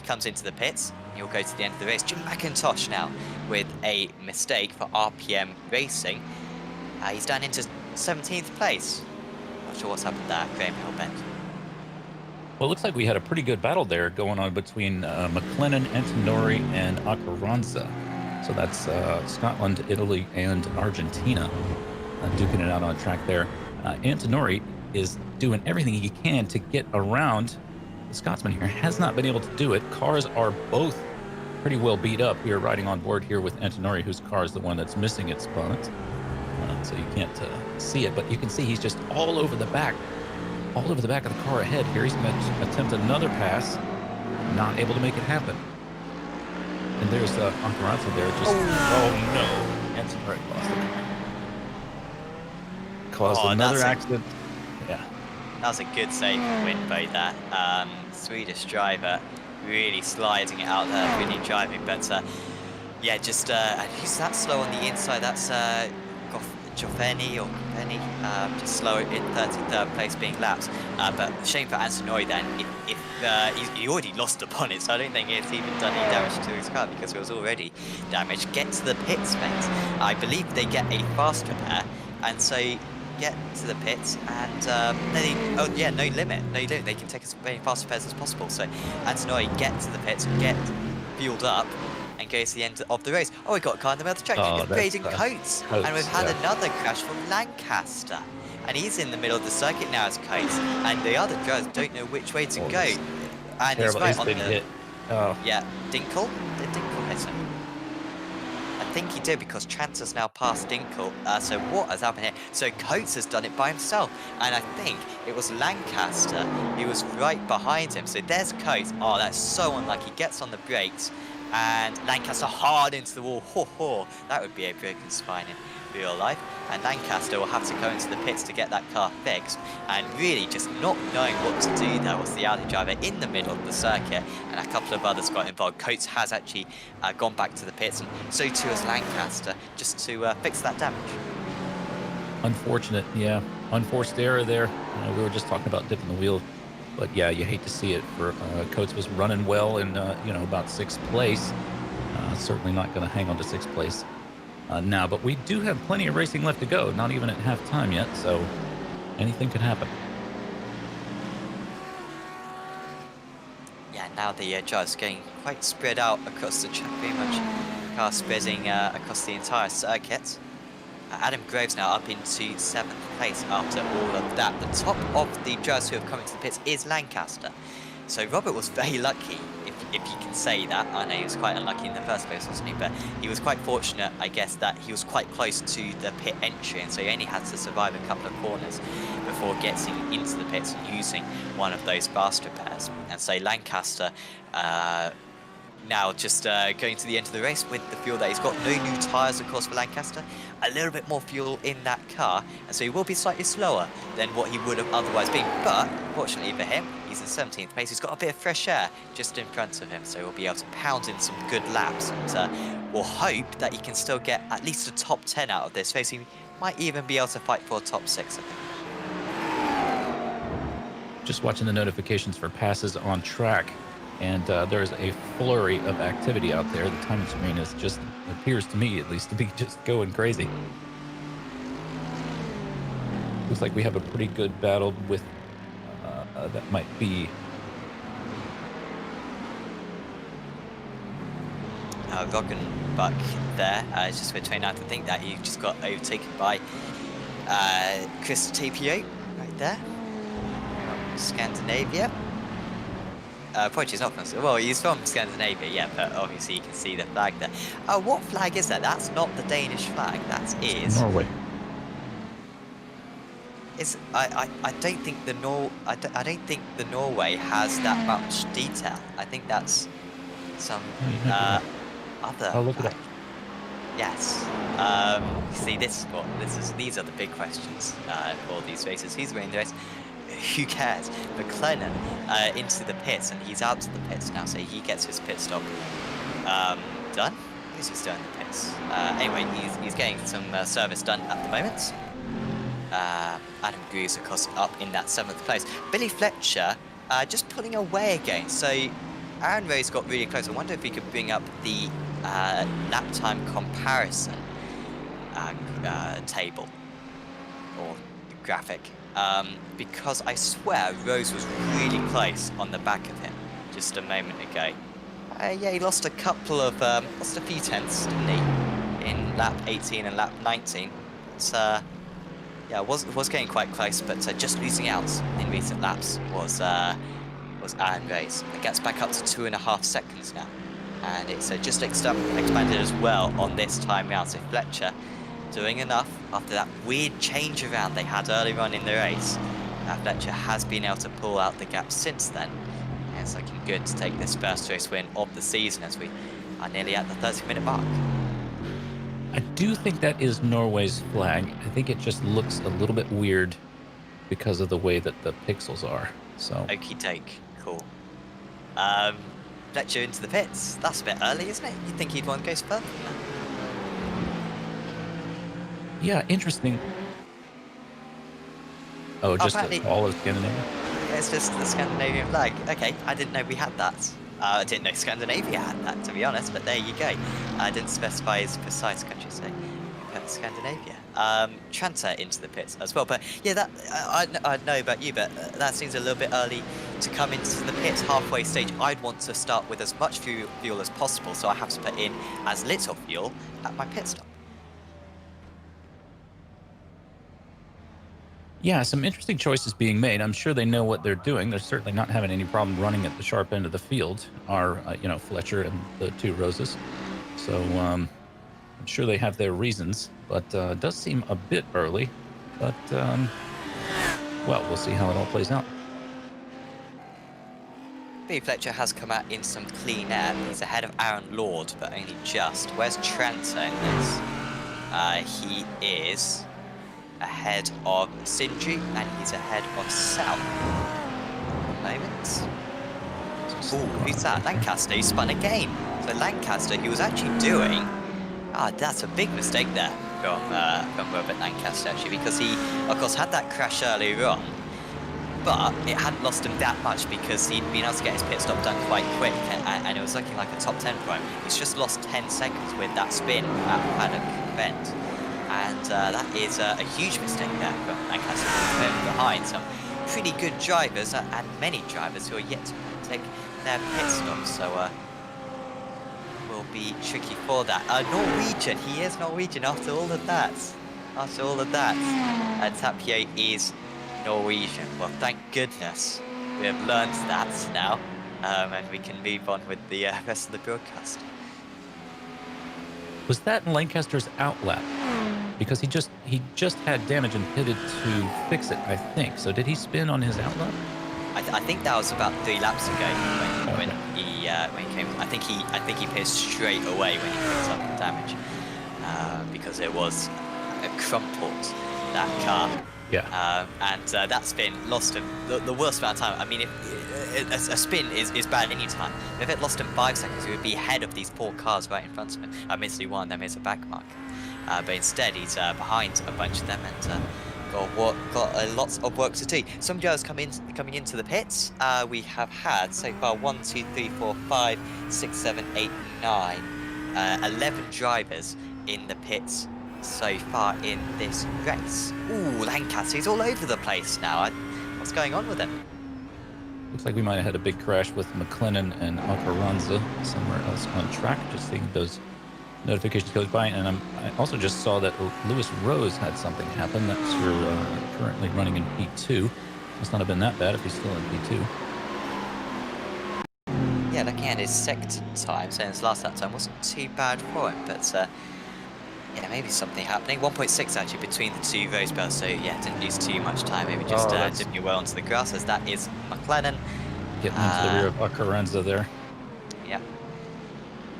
comes into the pits. He'll go to the end of the race. Jim McIntosh now with a mistake for RPM Racing. He's down into 17th place. Not sure what's happened there, Graham Hillbent. Well, it looks like we had a pretty good battle there going on between McLennan, Antonori, and Acaranza. So that's Scotland, Italy, and Argentina duking it out on track there. Antonori is doing everything he can to get around the Scotsman here. Has not been able to do it. Cars are both pretty well beat up. We are riding on board here with Antonori, whose car is the one that's missing its bonnet. So you can't see it, but you can see he's just all over the back of the car ahead here. He's going to attempt another pass, not able to make it happen. And there's Acaranza there. Just, oh no. Antonori lost caused another accident. Yeah. That was a good save from Winbo there. Swedish driver really sliding it out there, really driving, but yeah, just and who's that slow on the inside? That's Joffeni or Penny, just slow in 33rd place being lapped. But shame for Antonoi then, if he already lost upon it, so I don't think it's even done any damage to his car because it was already damaged. Get to the pits, mate. I believe they get a fast repair, and so get to the pits and oh yeah, no limit. They can take as many fast repairs as possible. So Antonoi, get to the pits, get fueled up, and go to the end of the race. Oh, we got a car in the middle of the track. Oh, It's Braden Coates. And we've had another crash from Lancaster. And he's in the middle of the circuit now as Coates. And the other drivers don't know which way to go. And he's right on the... hit. Oh. Yeah, Dinkle? Did Dinkle hit him? I think he did because Chance's now past Dinkle. So what has happened here? So Coates has done it by himself. And I think it was Lancaster who was right behind him. So there's Coates. Oh, that's so unlucky. Gets on the brakes. And Lancaster hard into the wall. Ho ho! That would be a broken spine in real life. And Lancaster will have to go into the pits to get that car fixed. And really just not knowing what to do there was the Audi driver in the middle of the circuit. And a couple of others got involved. Coates has actually gone back to the pits, and so too has Lancaster, just to fix that damage. Unfortunate, yeah. Unforced error there. We were just talking about dipping the wheel. But yeah, you hate to see it. For Coates was running well in about 6th place. Certainly not going to hang on to 6th place now. But we do have plenty of racing left to go. Not even at half time yet, so anything could happen. Yeah, now the drivers getting quite spread out across the track, very much car spreading across the entire circuit. Adam Groves now up into 7th place after all of that. The top of the drivers who have come into the pits is Lancaster. So Robert was very lucky, if you can say that. I know he was quite unlucky in the first place, wasn't he? But he was quite fortunate, I guess, that he was quite close to the pit entry, and so he only had to survive a couple of corners before getting into the pits and using one of those fast repairs. And so Lancaster now just going to the end of the race with the fuel that he's got. No new tyres, of course, for Lancaster. A little bit more fuel in that car, and so he will be slightly slower than what he would have otherwise been. But fortunately for him, he's in 17th place. He's got a bit of fresh air just in front of him, so he'll be able to pound in some good laps. And we'll hope that he can still get at least a top 10 out of this race. He might even be able to fight for a top 6, I think. Just watching the notifications for passes on track. And there's a flurry of activity out there. The timing screen is just, appears to me at least, to be just going crazy. Looks like we have a pretty good battle with, that might be... Roggenbuck there, just for 29th. I think that he just got overtaken by Chris Tapio right there. Scandinavia. Apologies, not from... Well, he's from Scandinavia, yeah, but obviously you can see the flag there. What flag is that? That's not the Danish flag. That is Norway. It's I don't think the I don't think the Norway has that much detail. I think that's some other. I'll look it up. Yes. See, these are the big questions for these races. Who's winning the race? Who cares? McLennan into the pits, and he's out to the pits now, so he gets his pit stop done. Who's just doing the pits? Anyway, he's getting some service done at the moment. Adam Greaves, of course, up in that 7th place. Billy Fletcher just pulling away again. So Aaron Rose got really close. I wonder if he could bring up the lap time comparison table or graphic. Because I swear Rose was really close on the back of him just a moment ago. Yeah, he lost a couple of, lost a few tenths, didn't he? In lap 18 and lap 19. It's, yeah, was getting quite close, but just losing out in recent laps was Aaron Rose. It gets back up to 2.5 seconds now. And it's just expanded as well on this time round. So Fletcher doing enough after that weird change around they had earlier on in the race. Fletcher has been able to pull out the gap since then. And it's looking good to take this first race win of the season as we are nearly at the 30-minute mark. I do think that is Norway's flag. I think it just looks a little bit weird because of the way that the pixels are. So Okie doke. Cool. Fletcher into the pits. That's a bit early, isn't it? You'd think he'd want to go further than that. yeah, interesting. Oh, just Apparently, all of Scandinavia. it's just the Scandinavian flag. Okay, I didn't know we had that. I didn't know Scandinavia had that, to be honest, but there you go. I didn't specify his precise country, so we put Scandinavia. Tranter into the pits as well, but yeah, that I know about you, but that seems a little bit early to come into the pits halfway stage. I'd want to start with as much fuel as possible, so I have to put in as little fuel at my pit stop. Yeah, some interesting choices being made. I'm sure they know what they're doing. They're certainly not having any problem running at the sharp end of the field. Are Fletcher and the two Roses. So I'm sure they have their reasons, but it does seem a bit early. But well, we'll see how it all plays out. B. Fletcher has come out in some clean air. He's ahead of Aaron Lord, but only just. Where's Tranter in this? He is ahead of Sinju, and he's ahead of South at the moment. Ooh, who's that? Lancaster, who spun again. So Lancaster, he was actually doing... that's a big mistake there from Robert Lancaster, actually, because he, of course, had that crash earlier on, but it hadn't lost him that much because he'd been able to get his pit stop done quite quick, and it was looking like a top 10 for him. He's just lost 10 seconds with that spin at Paddock Bend. And that is a huge mistake there from Lancaster behind some pretty good drivers and many drivers who are yet to take their pit stops. So will be tricky for that. Norwegian, he is Norwegian after all of that. After all of that. Tapio is Norwegian. Well, thank goodness we have learned that now. And we can move on with the rest of the broadcast. Was that Lancaster's outlap? Because he just had damage and pitted to fix it, I think. So did he spin on his outlap? I think that was about 3 laps ago when he came. I think he pitted straight away when he picked up the damage because it was crumpled, that car. Yeah. And that spin lost him the worst amount of time. I mean, a spin is bad any time. If it lost him 5 seconds, he would be ahead of these 4 cars right in front of him. Admittedly, one of them is a back mark. But instead, he's behind a bunch of them and got lots of work to do. Some drivers coming into the pits. We have had so far 1, 2, 3, 4, 5, 6, 7, 8, 9, 11 drivers in the pits so far in this race. Ooh, Lancaster, he's all over the place now. What's going on with him? Looks like we might have had a big crash with McLennan and Alcaranza somewhere else on track. Just seeing those notifications goes by, and I also just saw that Lewis Rose had something happen. That's currently running in P2. Must not have been that bad if he's still in P2. Yeah, looking at his sector time, saying his last lap time wasn't too bad for him, but yeah, maybe something happening. 1.6 actually between the two rows, so yeah, didn't lose too much time. Maybe just dipping well onto the grass, as that is McLennan. Getting into the rear of Alcaranza there. Yeah.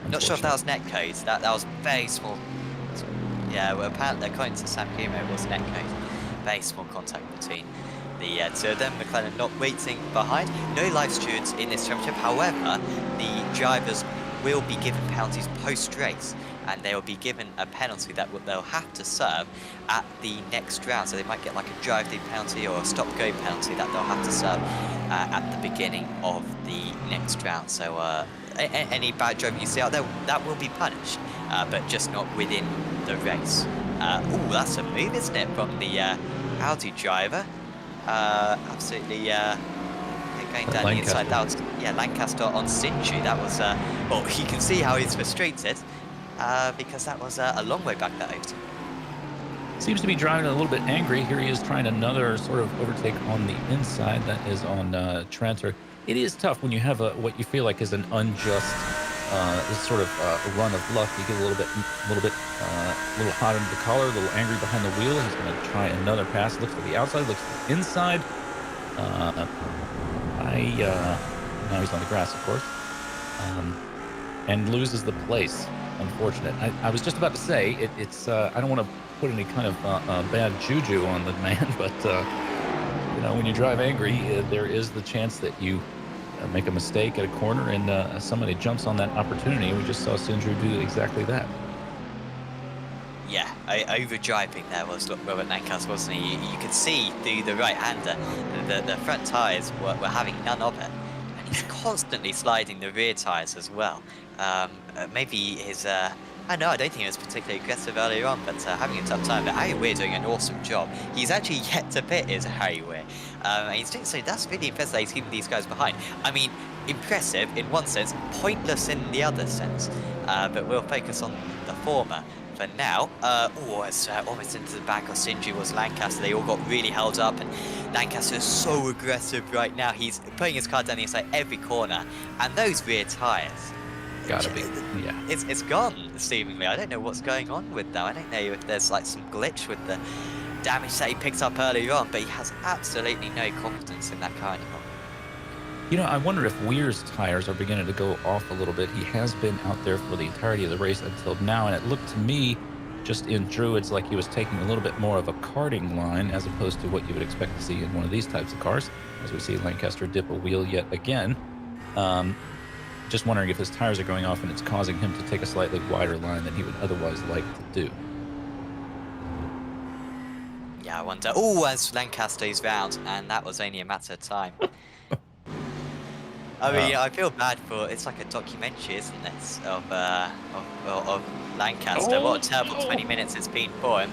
Not sure if that was netcode. That was very small. Yeah, well, apparently, according to Sam Humo, it was netcode. Very small contact between the two of them. McLennan not waiting behind. No live stewards in this championship. However, the drivers will be given penalties post-race, and they will be given a penalty that they'll have to serve at the next round. So they might get like a drive-through penalty or a stop-go penalty that they'll have to serve at the beginning of the next round. So any bad driver you see out there, that will be punished, but just not within the race. Ooh, that's a move, isn't it, from the Audi driver? Absolutely going down the inside. That was, yeah, Lancaster on Sinju. That was, well, you can see how he's frustrated because that was a long way back that over. Seems to be driving a little bit angry. Here he is trying another sort of overtake on the inside. That is on Tranter. It is tough when you have what you feel like is an unjust sort of run of luck. You get a little hot under the collar, a little angry behind the wheel. He's going to try another pass. Looks to the outside, looks to the inside. Now he's on the grass, of course. and loses the place. Unfortunate. I was just about to say it's. I don't want to put any kind of bad juju on the man, but when you drive angry, there is the chance that you make a mistake at a corner and somebody jumps on that opportunity. We just saw Sindru do exactly that. Yeah, overdriving there was Robert Lancaster, wasn't he? You could see through the right-hander the front tyres were having none of it. And he's constantly sliding the rear tyres as well. Maybe his... I don't think he was particularly aggressive earlier on, but having a tough time. But Harry Weir doing an awesome job. He's actually yet to pit, is Harry Weir. And he's doing so. That's really impressive that he's keeping these guys behind. I mean, impressive in one sense, pointless in the other sense. But we'll focus on the former for now. It's almost into the back of Sindri was Lancaster. They all got really held up, and Lancaster is so aggressive right now. He's putting his car down the inside every corner, and those rear tyres. Gotta be, yeah. It's gone, seemingly. I don't know what's going on with that. I don't know if there's like some glitch with the damage that he picked up earlier on, but he has absolutely no confidence in that car anymore. I wonder if Weir's tires are beginning to go off a little bit. He has been out there for the entirety of the race until now, and it looked to me, just in Druids, like he was taking a little bit more of a karting line as opposed to what you would expect to see in one of these types of cars, as we see Lancaster dip a wheel yet again. Just wondering if his tires are going off and it's causing him to take a slightly wider line than he would otherwise like to do. Yeah, I wonder. As Lancaster's round, and that was only a matter of time. I mean, I feel bad for. It's like a documentary, isn't it, of Lancaster? What a terrible 20 minutes it's been for him.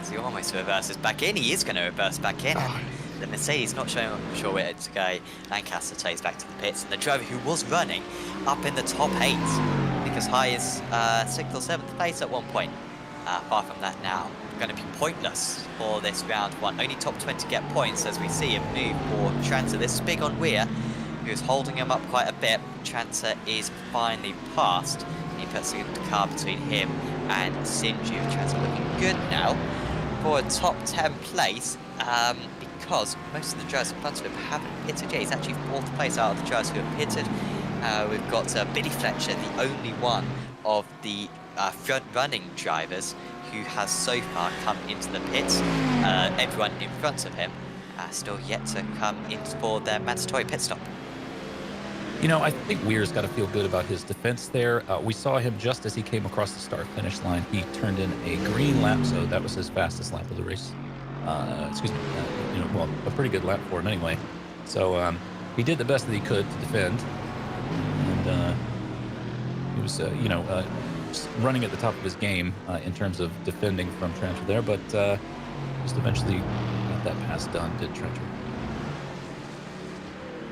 So he almost reverses back in. He is going to reverse back in. The Mercedes not sure where to go. Lancaster takes back to the pits, and the driver who was running up in the top 8, because high is 6th or 7th place at one point. Apart from that now, going to be pointless for this round 1. Only top 20 get points, as we see him move for Tranter. This is big on Weir, who's holding him up quite a bit. Tranter is finally passed. He puts the car between him and Sindri. Tranter looking good now for a top 10 place. Because most of the drivers in front of him haven't pitted yet. He's actually 4th place out of the drivers who have pitted. We've got Billy Fletcher, the only one of the front-running drivers who has so far come into the pits. Everyone in front of him still yet to come in for their mandatory pit stop. I think Weir's got to feel good about his defense there. We saw him just as he came across the start-finish line. He turned in a green lap, so that was his fastest lap of the race. A pretty good lap for him anyway. So he did the best that he could to defend, and he was, running at the top of his game in terms of defending from Tranter there, but just eventually got that pass done, did Tranter.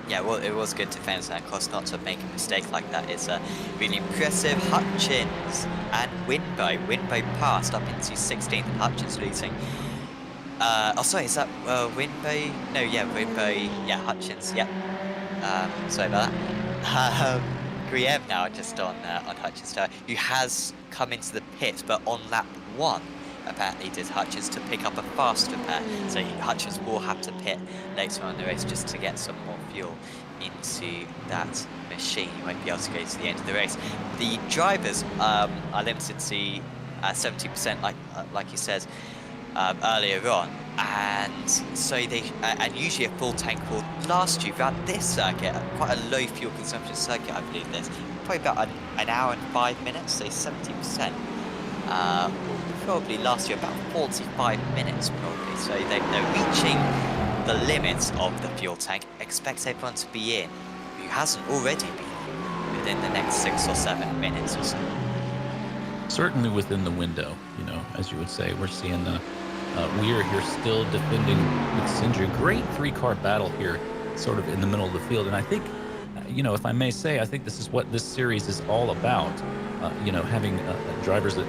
Yeah, well, it was good defense, and of course not to make a mistake like that is really impressive. Hutchins and Winbow. Winbow passed up into 16th, and Hutchins losing. Sorry, is that Winbow? No, yeah, Winbow. Yeah, Hutchins. Yeah. Sorry about that. Griem now just on Hutchins' tire, who has come into the pit, but on lap 1, apparently did Hutchins to pick up a fast repair. So Hutchins will have to pit later on in the race just to get some more fuel into that machine. He won't be able to go to the end of the race. The drivers are limited to 70%, like he says earlier on, and so they and usually a full tank will last you throughout this circuit, quite a low fuel consumption circuit, I believe this, probably about an hour and 5 minutes, so 70% will probably last you about 45 minutes probably. So they're reaching the limits of the fuel tank. Expect everyone to be in who hasn't already been within the next 6 or 7 minutes or so. Certainly within the window, as you would say. We're seeing Weir here still defending with Sindri. Great 3-car battle here, sort of in the middle of the field. And I think, if I may say, I think this is what this series is all about. Having drivers that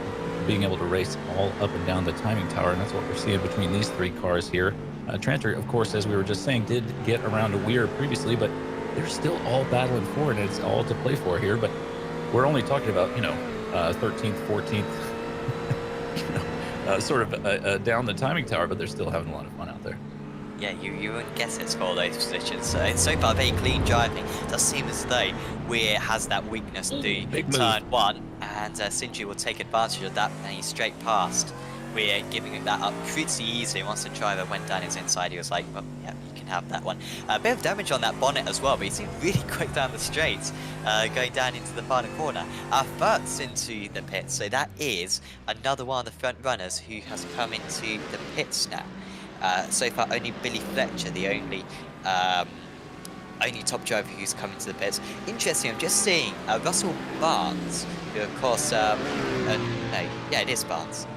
being able to race all up and down the timing tower, and that's what we're seeing between these 3 cars here. Tranter, of course, as we were just saying, did get around to Weir previously, but they're still all battling for it, and it's all to play for here. But we're only talking about, 13th, 14th, sort of down the timing tower, but they're still having a lot of fun out there. Yeah, you wouldn't guess it's for those positions. So far, very clean driving. Does seem as though Weir has that weakness through Big move. turn one, and Sinji will take advantage of that, and he's straight past. We're giving that up pretty easy. Once the driver went down his inside, he was like, well, yeah, you can have that one. A bit of damage on that bonnet as well, but he seemed really quick down the straight, going down into the final corner. First into the pits, so that is another one of the front runners who has come into the pits now. So far, only Billy Fletcher, the only top driver who's come into the pits. Interesting, I'm just seeing Russell Barnes, who of course, it is Barnes,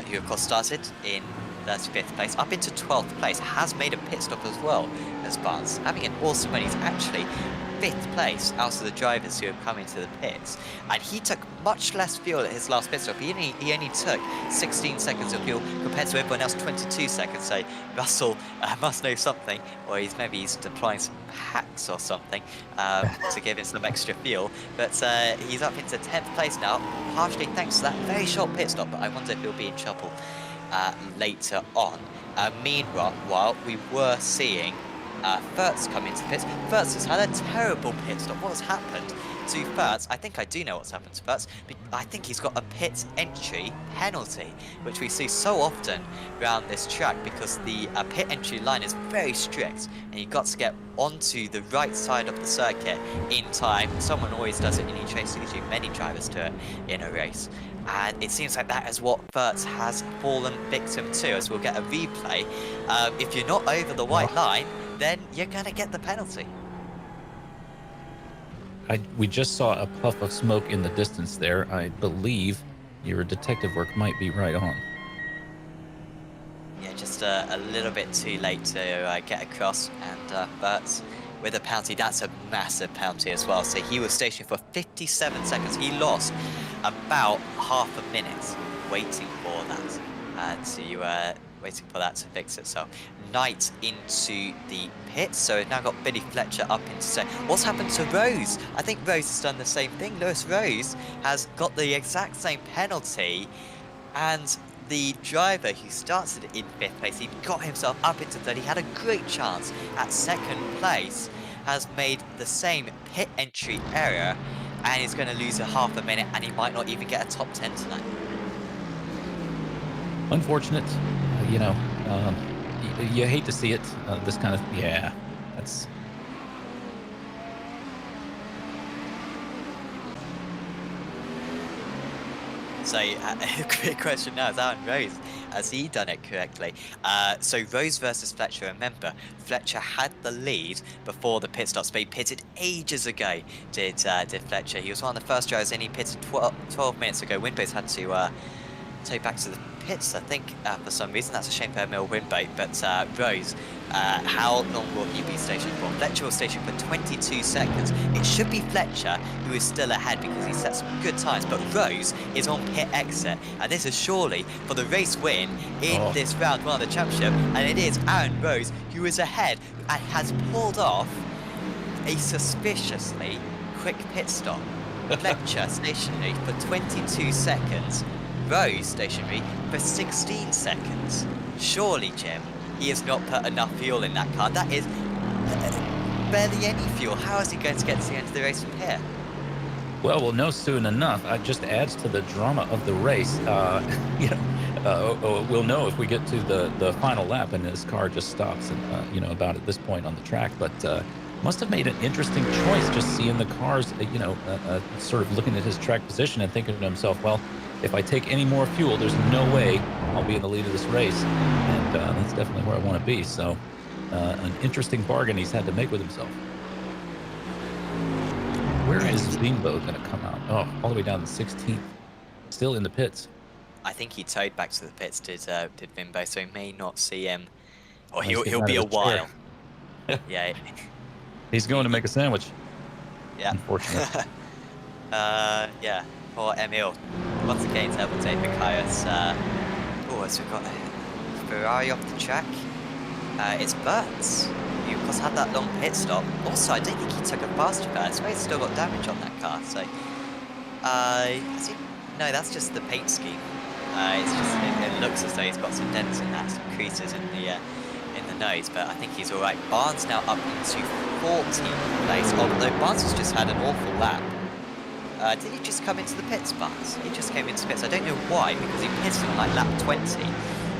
who of course started in 35th place, up into 12th place, has made a pit stop as well as Barnes, having an awesome run. He's actually 5th place out of the drivers who have come into the pits, and he took much less fuel at his last pit stop. He only took 16 seconds of fuel compared to everyone else 22 seconds. So Russell must know something, or he's deploying some hacks or something to give him some extra fuel. But he's up into 10th place now, partially thanks to that very short pit stop. But I wonder if he'll be in trouble later on. Meanwhile, we were seeing Furtz come into pits. Furtz has had a terrible pit stop. What has happened to Furtz? I think I do know what's happened to Furtz. But I think he's got a pit entry penalty, which we see so often around this track because the pit entry line is very strict, and you've got to get onto the right side of the circuit in time. Someone always does it in each race, usually many drivers do it in a race. And it seems like that is what Furtz has fallen victim to, as we'll get a replay. If you're not over the white line, then you're going to get the penalty. We just saw a puff of smoke in the distance there. I believe your detective work might be right on. Yeah, just a little bit too late to get across, and Furtz with a penalty. That's a massive penalty as well. So he was stationed for 57 seconds. He lost about half a minute waiting for that, waiting for that to fix itself. Knight into the pits, so we've now got Billy Fletcher up into second. What's happened to Rose? I think Rose has done the same thing. Lewis Rose has got the exact same penalty, and the driver who started in 5th place, he got himself up into third. He had a great chance at 2nd place, has made the same pit entry error, and he's going to lose a half a minute, and he might not even get a top 10 tonight. Unfortunate, you hate to see it. This kind of, that's. So, a quick question now, is Aaron Rose, has he done it correctly? So Rose versus Fletcher, remember, Fletcher had the lead before the pit stops, but he pitted ages ago, did Fletcher. He was one of the first drivers in, he pitted 12 minutes ago. Winbase had to take back to the pits, I think, for some reason. That's a shame for Emil Winboat, but Rose, how long will he be stationed for? Fletcher was stationed for 22 seconds. It should be Fletcher who is still ahead because he set some good times, but Rose is on pit exit, and this is surely for the race win in this round one of the championship, and it is Aaron Rose who is ahead and has pulled off a suspiciously quick pit stop. Fletcher stationary for 22 seconds. Rose stationary for 16 seconds. Surely, Jim, he has not put enough fuel in that car. That is barely any fuel. How is he going to get to the end of the race from here? Well, we'll know soon enough. It just adds to the drama of the race. We'll know if we get to the final lap and his car just stops, and about at this point on the track. But must have made an interesting choice, just seeing the cars, sort of looking at his track position and thinking to himself, well, if I take any more fuel, there's no way I'll be in the lead of this race. And that's definitely where I want to be. So an interesting bargain he's had to make with himself. Where is Zimbo going to come out? Oh, all the way down to 16th. Still in the pits. I think he towed back to the pits, did Vimbo, so we may not see him. Or he'll be a while. Yeah. He's going to make a sandwich. Yeah. Unfortunately. Yeah. Poor Emil. Once again, Turbo Tape Machias. So we've got a Ferrari off the track. It's Burns, who of course had that long pit stop. Also, I don't think he took a faster pass, so he's still got damage on that car. So, no, that's just the paint scheme. It looks as though he's got some dents in that, some creases in the nose, but I think he's all right. Barnes now up into 14th place, although Barnes has just had an awful lap. Did he just come into the pits, Barnes? He just came into the pits. I don't know why, because he pitted on like lap 20,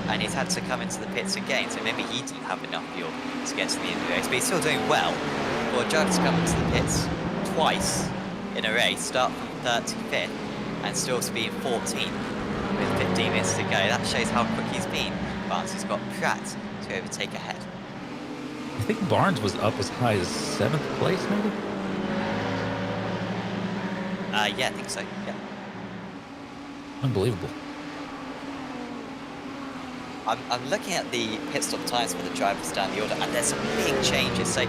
and he's had to come into the pits again, so maybe he didn't have enough fuel to get to the end of the race, but he's still doing well. For a driver to come into the pits twice in a race, start from 35th, and still to be in 14th with 15 minutes to go, that shows how quick he's been. Barnes has got Pratt to overtake ahead. I think Barnes was up as high as 7th place, maybe? Yeah, I think so, yeah. Unbelievable. I'm looking at the pit stop times for the drivers down the order, and there's some big changes. So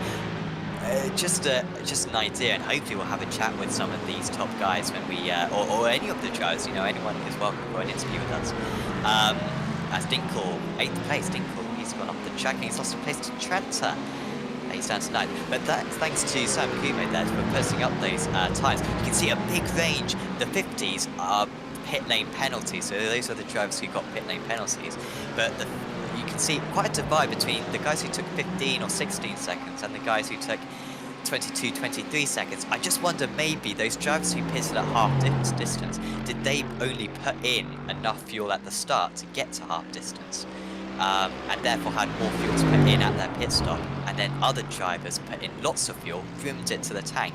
just an idea, and hopefully we'll have a chat with some of these top guys when we, or any of the drivers, you know, anyone is welcome for an interview with us. As Dinkle, 8th place, Dinkle, he's gone off the track and he's lost a place to Trenta. He's down to 9th, but that's thanks to Sam Kumo there for posting up those times. You can see a big range. The 50s are pit lane penalties, so those are the drivers who got pit lane penalties. But you can see quite a divide between the guys who took 15 or 16 seconds and the guys who took 22, 23 seconds. I just wonder, maybe those drivers who pitted at half distance, did they only put in enough fuel at the start to get to half distance? And therefore had more fuel to put in at their pit stop, and then other drivers put in lots of fuel, rimmed it to the tank,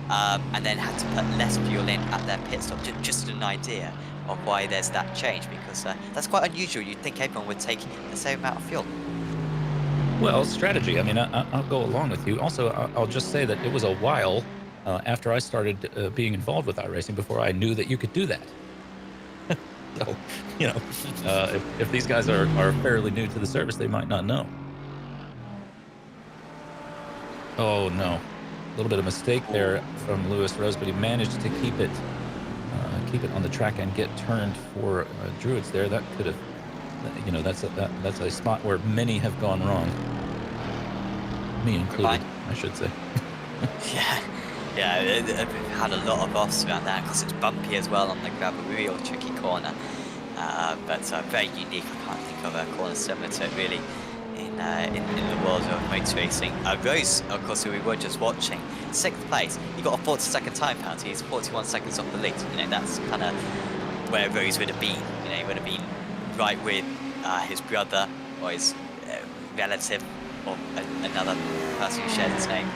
and then had to put less fuel in at their pit stop. Just an idea of why there's that change, because that's quite unusual. You'd think everyone would take the same amount of fuel. Well, strategy. I mean, I'll go along with you. Also, I'll just say that it was a while after I started being involved with iRacing before I knew that you could do that. So, you know, if these guys are fairly new to the service, they might not know. Oh, no. A little bit of mistake there from Lewis Rose, but he managed to keep it on the track and get turned for Druids there. That could have, you know, that's a spot where many have gone wrong. Me included, I should say. Yeah, we've had a lot of offs around there, because it's bumpy as well on the gravel, real tricky corner. But very unique. I can't think of a corner similar to it really in the world of motor racing. Rose, of course, who we were just watching, 6th place. He got a 40-second time penalty. He's 41 seconds off the lead. You know, that's kind of where Rose would have been. You know, he would have been right with his brother or his relative or another person who shared his name.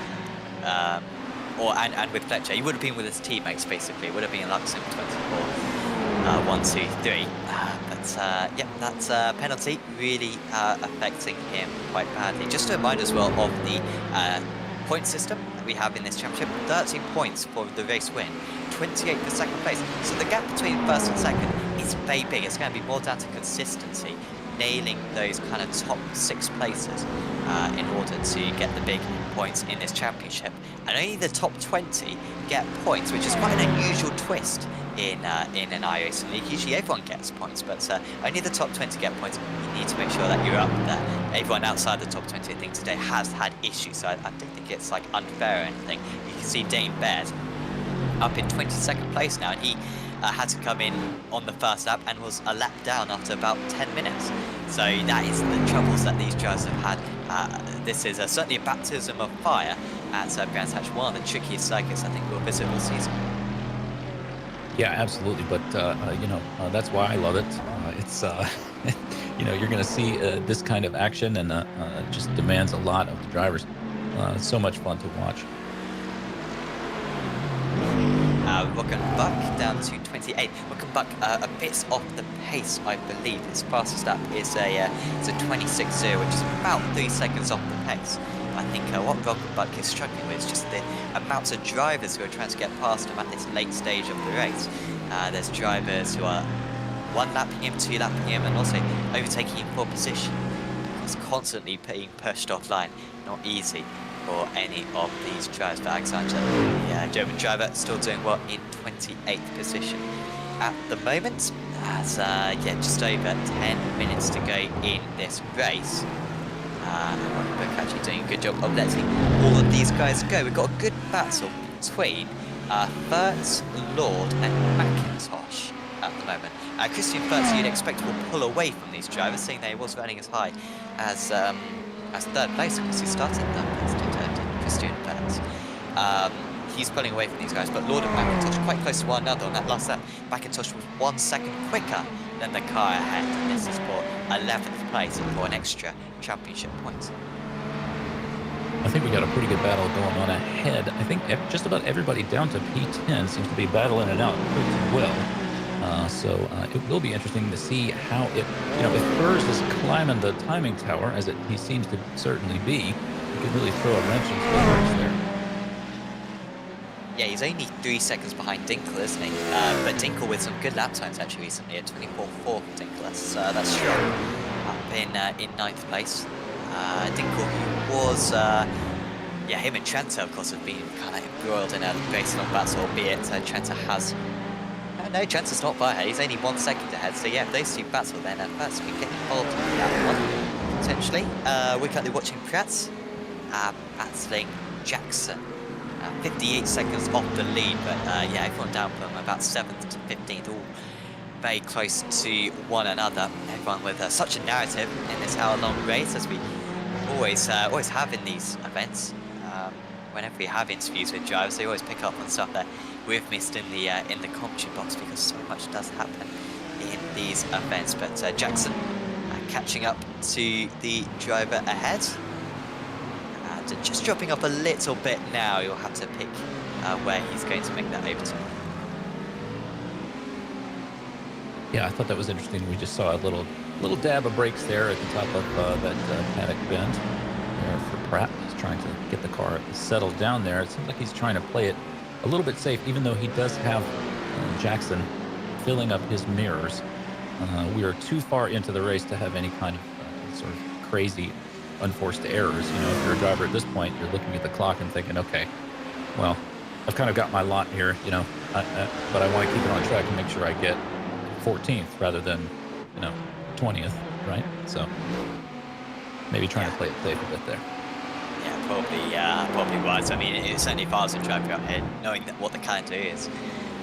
And with Fletcher, he would have been with his teammates basically. It would have been Luxem 24, 1, 2, 3. Yeah, that's a penalty really affecting him quite badly. Just a reminder as well of the point system that we have in this championship: 13 points for the race win, 28 for second place. So the gap between first and second is very big. It's going to be more down to consistency, nailing those kind of top 6 places in order to get the big points in this championship. And only the top 20 get points, which is quite an unusual twist in an iRacing league. Usually everyone gets points, but only the top 20 get points. You need to make sure that you're up there. Everyone outside the top 20, I think, today has had issues, so I don't think it's like unfair or anything. You can see Dane Baird up in 22nd place now, and he had to come in on the first lap and was a lap down after about 10 minutes. So that is the troubles that these drivers have had. This is certainly a baptism of fire at Brands Hatch, one of the trickiest circuits I think we'll visit all season. Yeah, absolutely. But, you know, that's why I love it. It's, you know, you're going to see this kind of action, and just demands a lot of the drivers. It's so much fun to watch. Rockenbach down to 28. Rockenbach a bit off the pace, I believe. His fastest lap is a 26.0, which is about 3 seconds off the pace. I think what Rockenbach is struggling with is just the amounts of drivers who are trying to get past him at this late stage of the race. There's drivers who are 1 lapping him, 2 lapping him, and also overtaking him for position. He's constantly being pushed offline. Not easy for any of these drivers. But Alexander, the German driver, still doing well in 28th position at the moment. As yeah, just over 10 minutes to go in this race. Rockenbach actually doing a good job of letting all of these guys go. We've got a good battle between Furtz, Lord, and McIntosh at the moment. Christian Furtz, you'd expect, will pull away from these drivers, seeing that he was running as high as as third place because he started third place to Christian Perez. He's pulling away from these guys, but Lord and McIntosh quite close to one another on that last lap. McIntosh was 1 second quicker than the car ahead, and this is for 11th place for an extra championship point. I think we got a pretty good battle going on ahead. I think just about everybody down to P10 seems to be battling it out pretty well. So it will be interesting to see how it, if Burrs is climbing the timing tower, as he seems to certainly be, he could really throw a wrench into the works there. Yeah, he's only 3 seconds behind Dinkel, isn't he? But Dinkel with some good lap times actually recently, at 24.4 for Dinkel. That's strong. Up in 9th place. Dinkel, who was, him and Trenta, of course, have been kind of embroiled in a race long battle, albeit Trenta has... no, Trenta's not by ahead, he's only 1 second ahead, so yeah, if those two battle, then Pratt's can get involved in that one, potentially. We're currently watching Pratt battling Jackson. 58 seconds off the lead, but yeah, everyone down from about 7th to 15th, all very close to one another. Everyone with such a narrative in this hour-long race, as we always have in these events. Whenever we have interviews with drivers, they always pick up on stuff that we've missed in the commentary box, because so much does happen in these events. But Jackson catching up to the driver ahead. Just dropping up a little bit now. You'll have to pick where he's going to make that over to. Yeah, I thought that was interesting. We just saw a little dab of brakes there at the top of that paddock bend there for Pratt. He's trying to get the car settled down there. It seems like he's trying to play it a little bit safe, even though he does have Jackson filling up his mirrors. We are too far into the race to have any kind of sort of crazy unforced errors. If you're a driver at this point, you're looking at the clock and thinking, okay, well, I've kind of got my lot here, but I want to keep it on track and make sure I get 14th rather than, 20th, right? So maybe trying to play it safe a bit there. Yeah, probably was. I mean, it's only if I was a driver out here, knowing that what the can do is,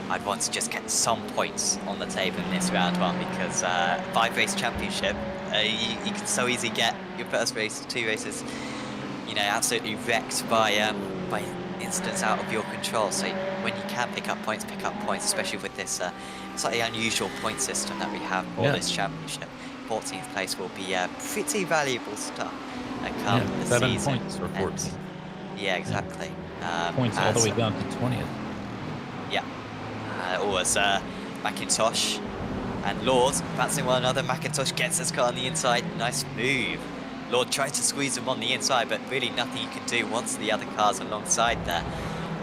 I'd want to just get some points on the table in this round one, because 5-race championship, you can so easily get your first race, 2 races, absolutely wrecked by incidents out of your control. So when you can pick up points, especially with this slightly unusual point system that we have for this championship. 14th place will be a pretty valuable stuff come the 7 season. points for 14th. Yeah, exactly. Points all the way down to 20th. Yeah. Always McIntosh and Lord bouncing one another. McIntosh gets his car on the inside. Nice move. Lord tries to squeeze him on the inside, but really nothing you can do once the other car's alongside there.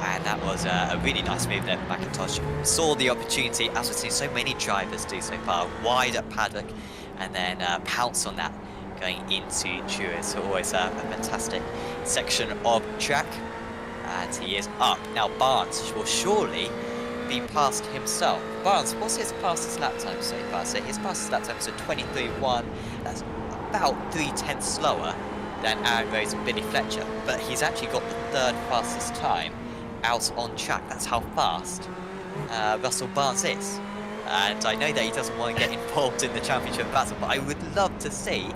And that was a really nice move there. McIntosh saw the opportunity, as we've seen so many drivers do so far, wide at paddock, and then pounce on that going into Jewett. So always a fantastic section of track. And he is up. Now Barnes will surely be past himself. Barnes, what's his fastest lap time so far? So his fastest lap time is a 23.1. That's about 3/10 slower than Aaron Rose and Billy Fletcher. But he's actually got the 3rd fastest time out on track. That's how fast Russell Barnes is. And I know that he doesn't want to get involved in the championship battle, but I would love to see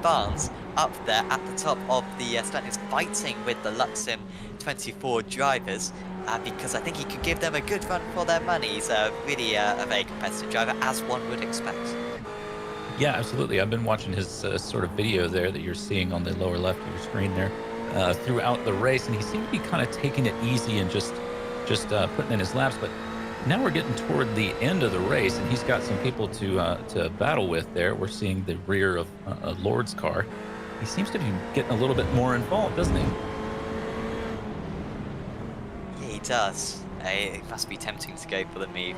Barnes up there at the top of the standings, fighting with the Luxem 24 drivers, because I think he could give them a good run for their money. He's really a very competitive driver, as one would expect. Yeah, absolutely. I've been watching his sort of video there that you're seeing on the lower left of your screen there throughout the race, and he seemed to be kind of taking it easy and just putting in his laps. But now we're getting toward the end of the race, and he's got some people to battle with there. We're seeing the rear of Lord's car. He seems to be getting a little bit more involved, doesn't he? Yeah, he does. It must be tempting to go for the move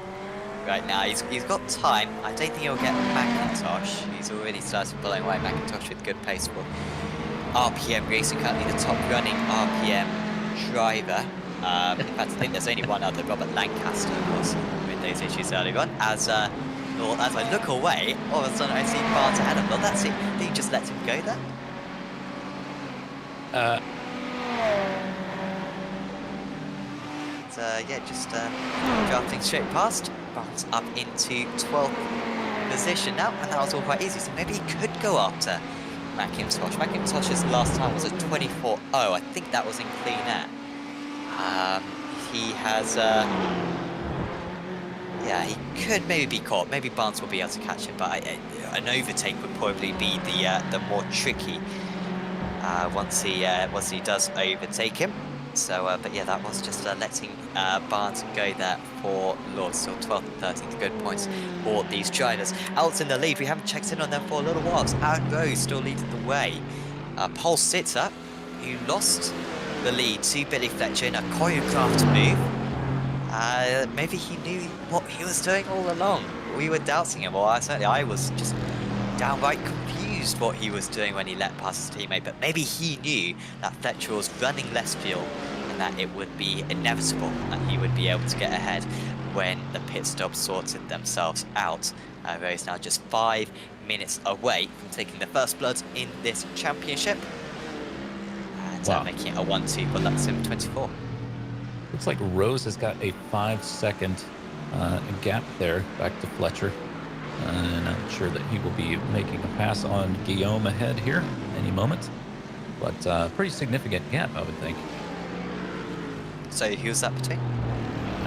right now. He's got time. I don't think he'll get McIntosh. He's already started pulling away. McIntosh with good pace for RPM Racing, currently the top running RPM driver. In fact, I think there's only one other, Robert Lancaster, was with those issues earlier on. As I look away, all of a sudden I see Barnes ahead of him. Well, that's it. Did he just let him go there? Just drafting straight past. Barnes up into 12th position now, and that was all quite easy. So maybe he could go after McIntosh. McIntosh's last time was a 24.0. I think that was in clean air. He has, yeah, he could maybe be caught. Maybe Barnes will be able to catch him, but an overtake would probably be the more tricky once he does overtake him. So, but yeah, that was just letting Barnes go there for Lord. So 12th and 13th, good points for these drivers. Out in the lead, we haven't checked in on them for a little while. Aaron Rose still leading the way. Pole Sitter, who lost the lead to Billy Fletcher in a choreographed move. Maybe he knew what he was doing all along. We were doubting him, or certainly I was just downright confused what he was doing when he let past his teammate. But maybe he knew that Fletcher was running less fuel and that it would be inevitable that he would be able to get ahead when the pit stops sorted themselves out. Rose now just 5 minutes away from taking the first blood in this championship. And making it a 1-2 for lap sim 24. Looks like Rose has got a 5-second gap there back to Fletcher. And I'm sure that he will be making a pass on Guillaume ahead here any moment. But pretty significant gap, I would think. So who's that between?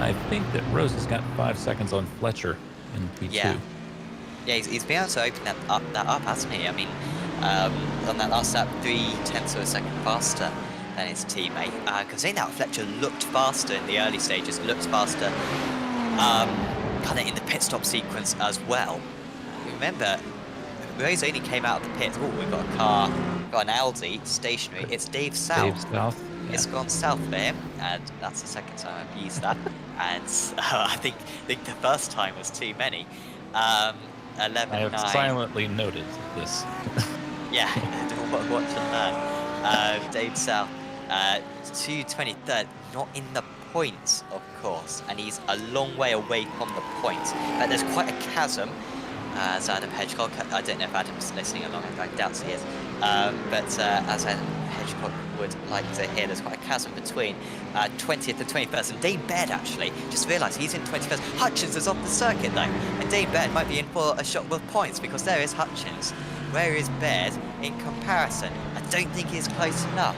I think that Rose has got 5 seconds on Fletcher in P2. Yeah, he's been able to open that up, hasn't he? I mean, on that last lap, 0.3 of a second faster than his teammate. Considering that Fletcher looked faster in the early stages, looked faster kind of in the pit stop sequence as well. Remember, Rose only came out of the pit. Oh, we've got a car, got an Audi stationary. It's Dave South. Dave South. Yeah. It's gone south for him, and that's the second time I've used that. And I think the first time was too many. 11. I have 9. silently noted this. Yeah, watch and learn. Dave South, 223rd, not in the points, of course, and he's a long way away from the points. But there's quite a chasm. As Adam Hedgecock, I don't know if Adam's listening along, I doubt he is. But as Adam Hedgecock would like to hear, there's quite a chasm between 20th and 21st. And Dane Baird actually just realised he's in 21st. Hutchins is off the circuit though, and Dane Baird might be in for a shot with points because there is Hutchins. Where is Baird in comparison? I don't think he's close enough.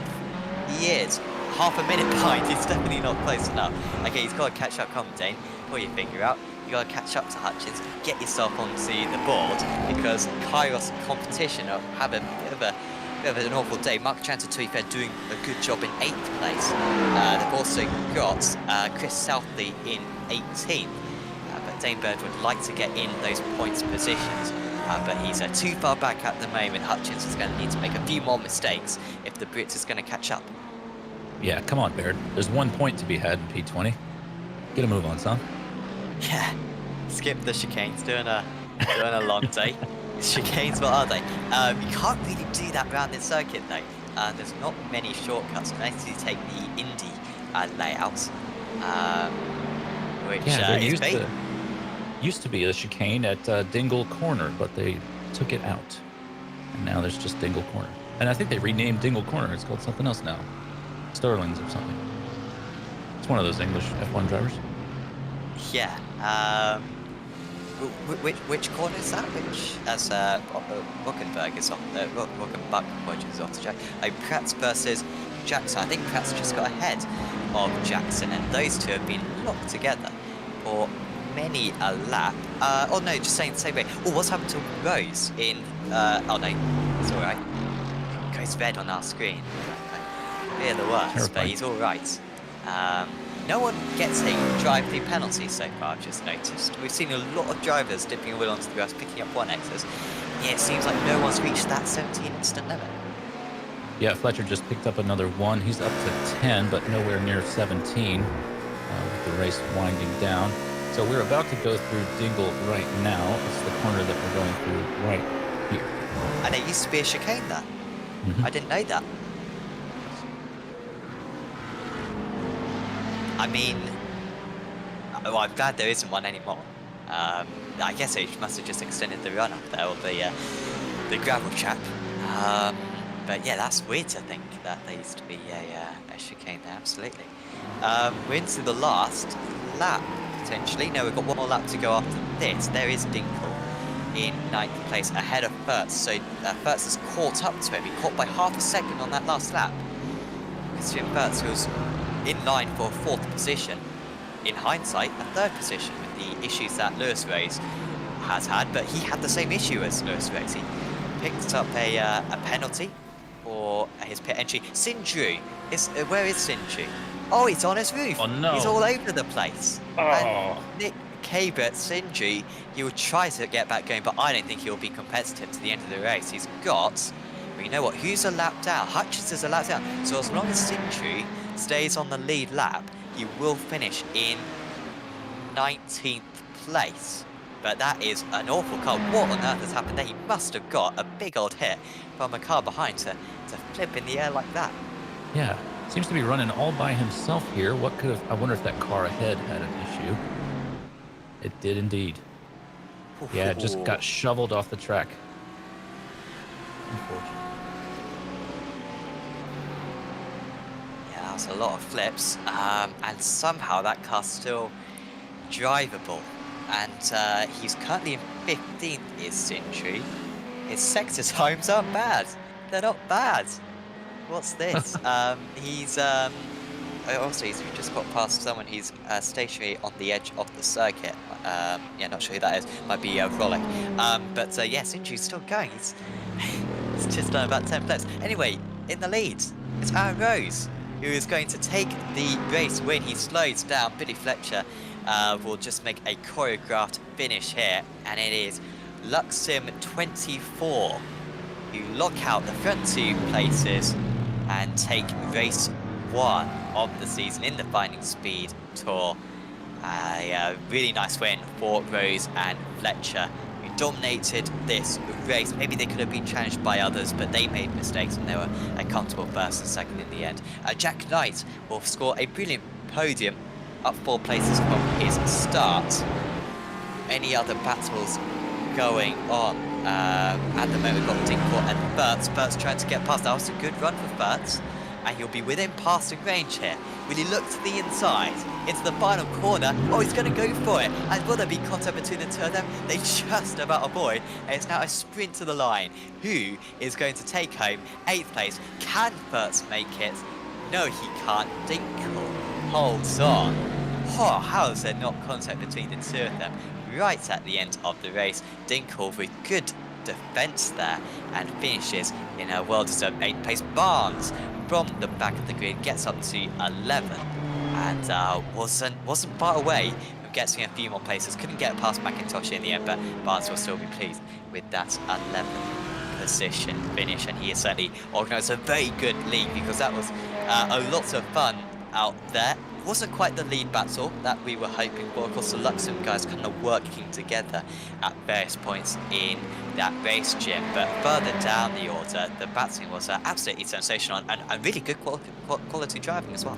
He is. Half a minute behind, he's definitely not close enough. Okay, he's got to catch up, come on, Dane. Pull your finger out. You got to catch up to Hutchins, get yourself onto the board because Kairos competition have a bit of an awful day. Mark Chanter, to be fair, doing a good job in 8th place. They've also got Chris Southey in 18th. But Dane Bird would like to get in those points positions. But he's too far back at the moment. Hutchins is going to need to make a few more mistakes if the Brits is going to catch up. Yeah, come on, Baird. There's 1 point to be had in P20. Get a move on, son. Yeah, skip the chicanes, doing a long day. Chicanes, what are they? You can't really do that around this circuit though. There's not many shortcuts unless you take the Indy layouts, which is used to be a chicane at Dingle Corner, but they took it out, and now there's just Dingle Corner. And I think they renamed Dingle Corner. It's called something else now, Sterling's or something. It's one of those English F1 drivers. Yeah. Which corner is that? Which, as Rockenberg is on the Rockenbach is off the track. Pratt versus Jackson. I think Pratt's just got ahead of Jackson, and those two have been locked together for many a lap. Oh no, just saying the same way. Oh, what's happened to Rose in? Oh no, it's all right. It goes red on our screen. We're the worst, but he's all right. No one gets a drive-through penalty so far, I've just noticed. We've seen a lot of drivers dipping a wheel onto the grass, picking up 1Xs. Yeah, it seems like no one's reached that 17 instant limit. Yeah, Fletcher just picked up another 1. He's up to 10, but nowhere near 17 with the race winding down. So we're about to go through Dingle right now. It's the corner that we're going through right here. And there used to be a chicane there. I didn't know that. I mean, well, I'm glad there isn't one anymore. I guess they must have just extended the run up there, or the gravel track. But yeah, that's weird to think that there used to be a chicane there, absolutely. We're into the last lap, potentially. No, we've got one more lap to go after this. There is Dingle. in ninth place ahead of Furtz. So Furtz has caught up to him. He caught by half a second on that last lap. Christian Furtz was in line for fourth position. In hindsight, a third position with the issues that Lewis Rose has had, but he had the same issue as Lewis Rose. He picked up a penalty for his pit entry. Sinju, where is Sinju? Oh, he's on his roof. Oh, no. He's all over the place. Oh. And Nick Cabot, Sinju, he will try to get back going, but I don't think he'll be competitive to the end of the race. He's got, well, you know what, who's a lap down? Hutchins is a lap down. So as long as Sinju stays on the lead lap, he will finish in 19th place. But that is an awful car. What on earth has happened there? He must have got a big old hit from a car behind to flip in the air like that. Yeah, seems to be running all by himself here. What could have? I wonder if that car ahead had an issue. It did indeed. Yeah, it just got shoveled off the track. Unfortunate. Yeah, that was a lot of flips. And somehow that car's still drivable. And he's currently in 15th, is Sintry. His sector times aren't bad. They're not bad. What's this? He's just got past someone who's stationary on the edge of the circuit. Yeah, not sure who that is. Might be Frolic. But yeah, Sintry's still going. He's just done about 10 flips. Anyway, in the lead, it's Aaron Rose, who is going to take the race win. He slows down. Billy Fletcher will just make a choreographed finish here, and it is Luxim 24 who lock out the front two places and take race 1 of the season in the Finding Speed Tour. A really nice win for Rose and Fletcher, who dominated this race. Maybe they could have been challenged by others, but they made mistakes and they were a comfortable first and second in the end. Jack Knight will score a brilliant podium, up 4 places from his start. Any other battles going on? At the moment, we've got Dinkle and Furtz. Furtz trying to get past. That was a good run for Furtz, and he'll be within passing range here. Will he look to the inside, into the final corner? Oh, he's going to go for it. And will there be contact between the two of them? They just about avoid, and it's now a sprint to the line. Who is going to take home 8th place? Can Furtz make it? No, he can't. Dinkle holds on. Oh, how is there not contact between the two of them? Right at the end of the race, Dinkle with good defence there and finishes in a well-deserved 8th place. Barnes from the back of the grid gets up to 11 and wasn't far away from getting a few more places. Couldn't get past McIntosh in the end, but Barnes will still be pleased with that 11th position finish, and he has certainly organised a very good lead because that was a lot of fun out there. Wasn't quite the lead battle that we were hoping for. Of course, the Luxem guys kind of working together at various points in that race, Jim. But further down the order, the battling was absolutely sensational and really good quality driving as well.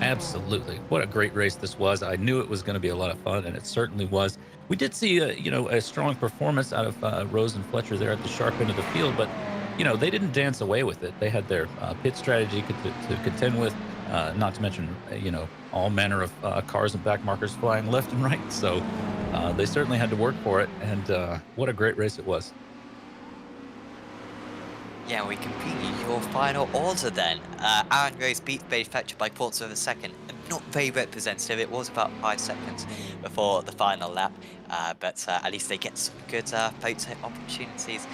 Absolutely. What a great race this was. I knew it was going to be a lot of fun, and it certainly was. We did see, a strong performance out of Rose and Fletcher there at the sharp end of the field, but, they didn't dance away with it. They had their pit strategy to contend with. Not to mention, all manner of cars and back markers flying left and right. So they certainly had to work for it. And what a great race it was. Yeah, we continue your final order then. Aaron Rose beat Billy Fletcher by quarters of a second. Not very representative. It was about 5 seconds before the final lap. But at least they get some good photo opportunities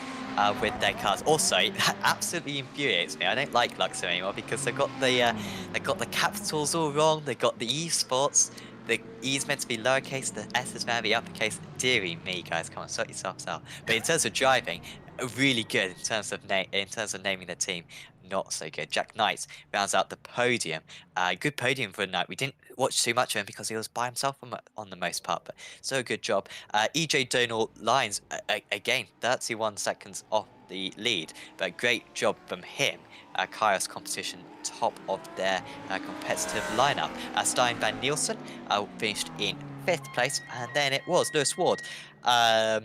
with their cars. Also, that absolutely infuriates me. I don't like Luxor anymore because they got the capitals all wrong. They got the Esports. The E is meant to be lowercase. The S is meant to be uppercase. Deary me, guys, come on, sort yourselves out. But in terms of driving, really good in terms of naming the team. Not so good. Jack Knight rounds out the podium. Good podium for a night. We didn't watch too much of him because he was by himself on the most part, but so good job. EJ Donal Lyons, again, 31 seconds off the lead, but great job from him. Kairos competition, top of their competitive lineup. Stein Van Nielsen finished in 5th place, and then it was Lewis Ward. Oh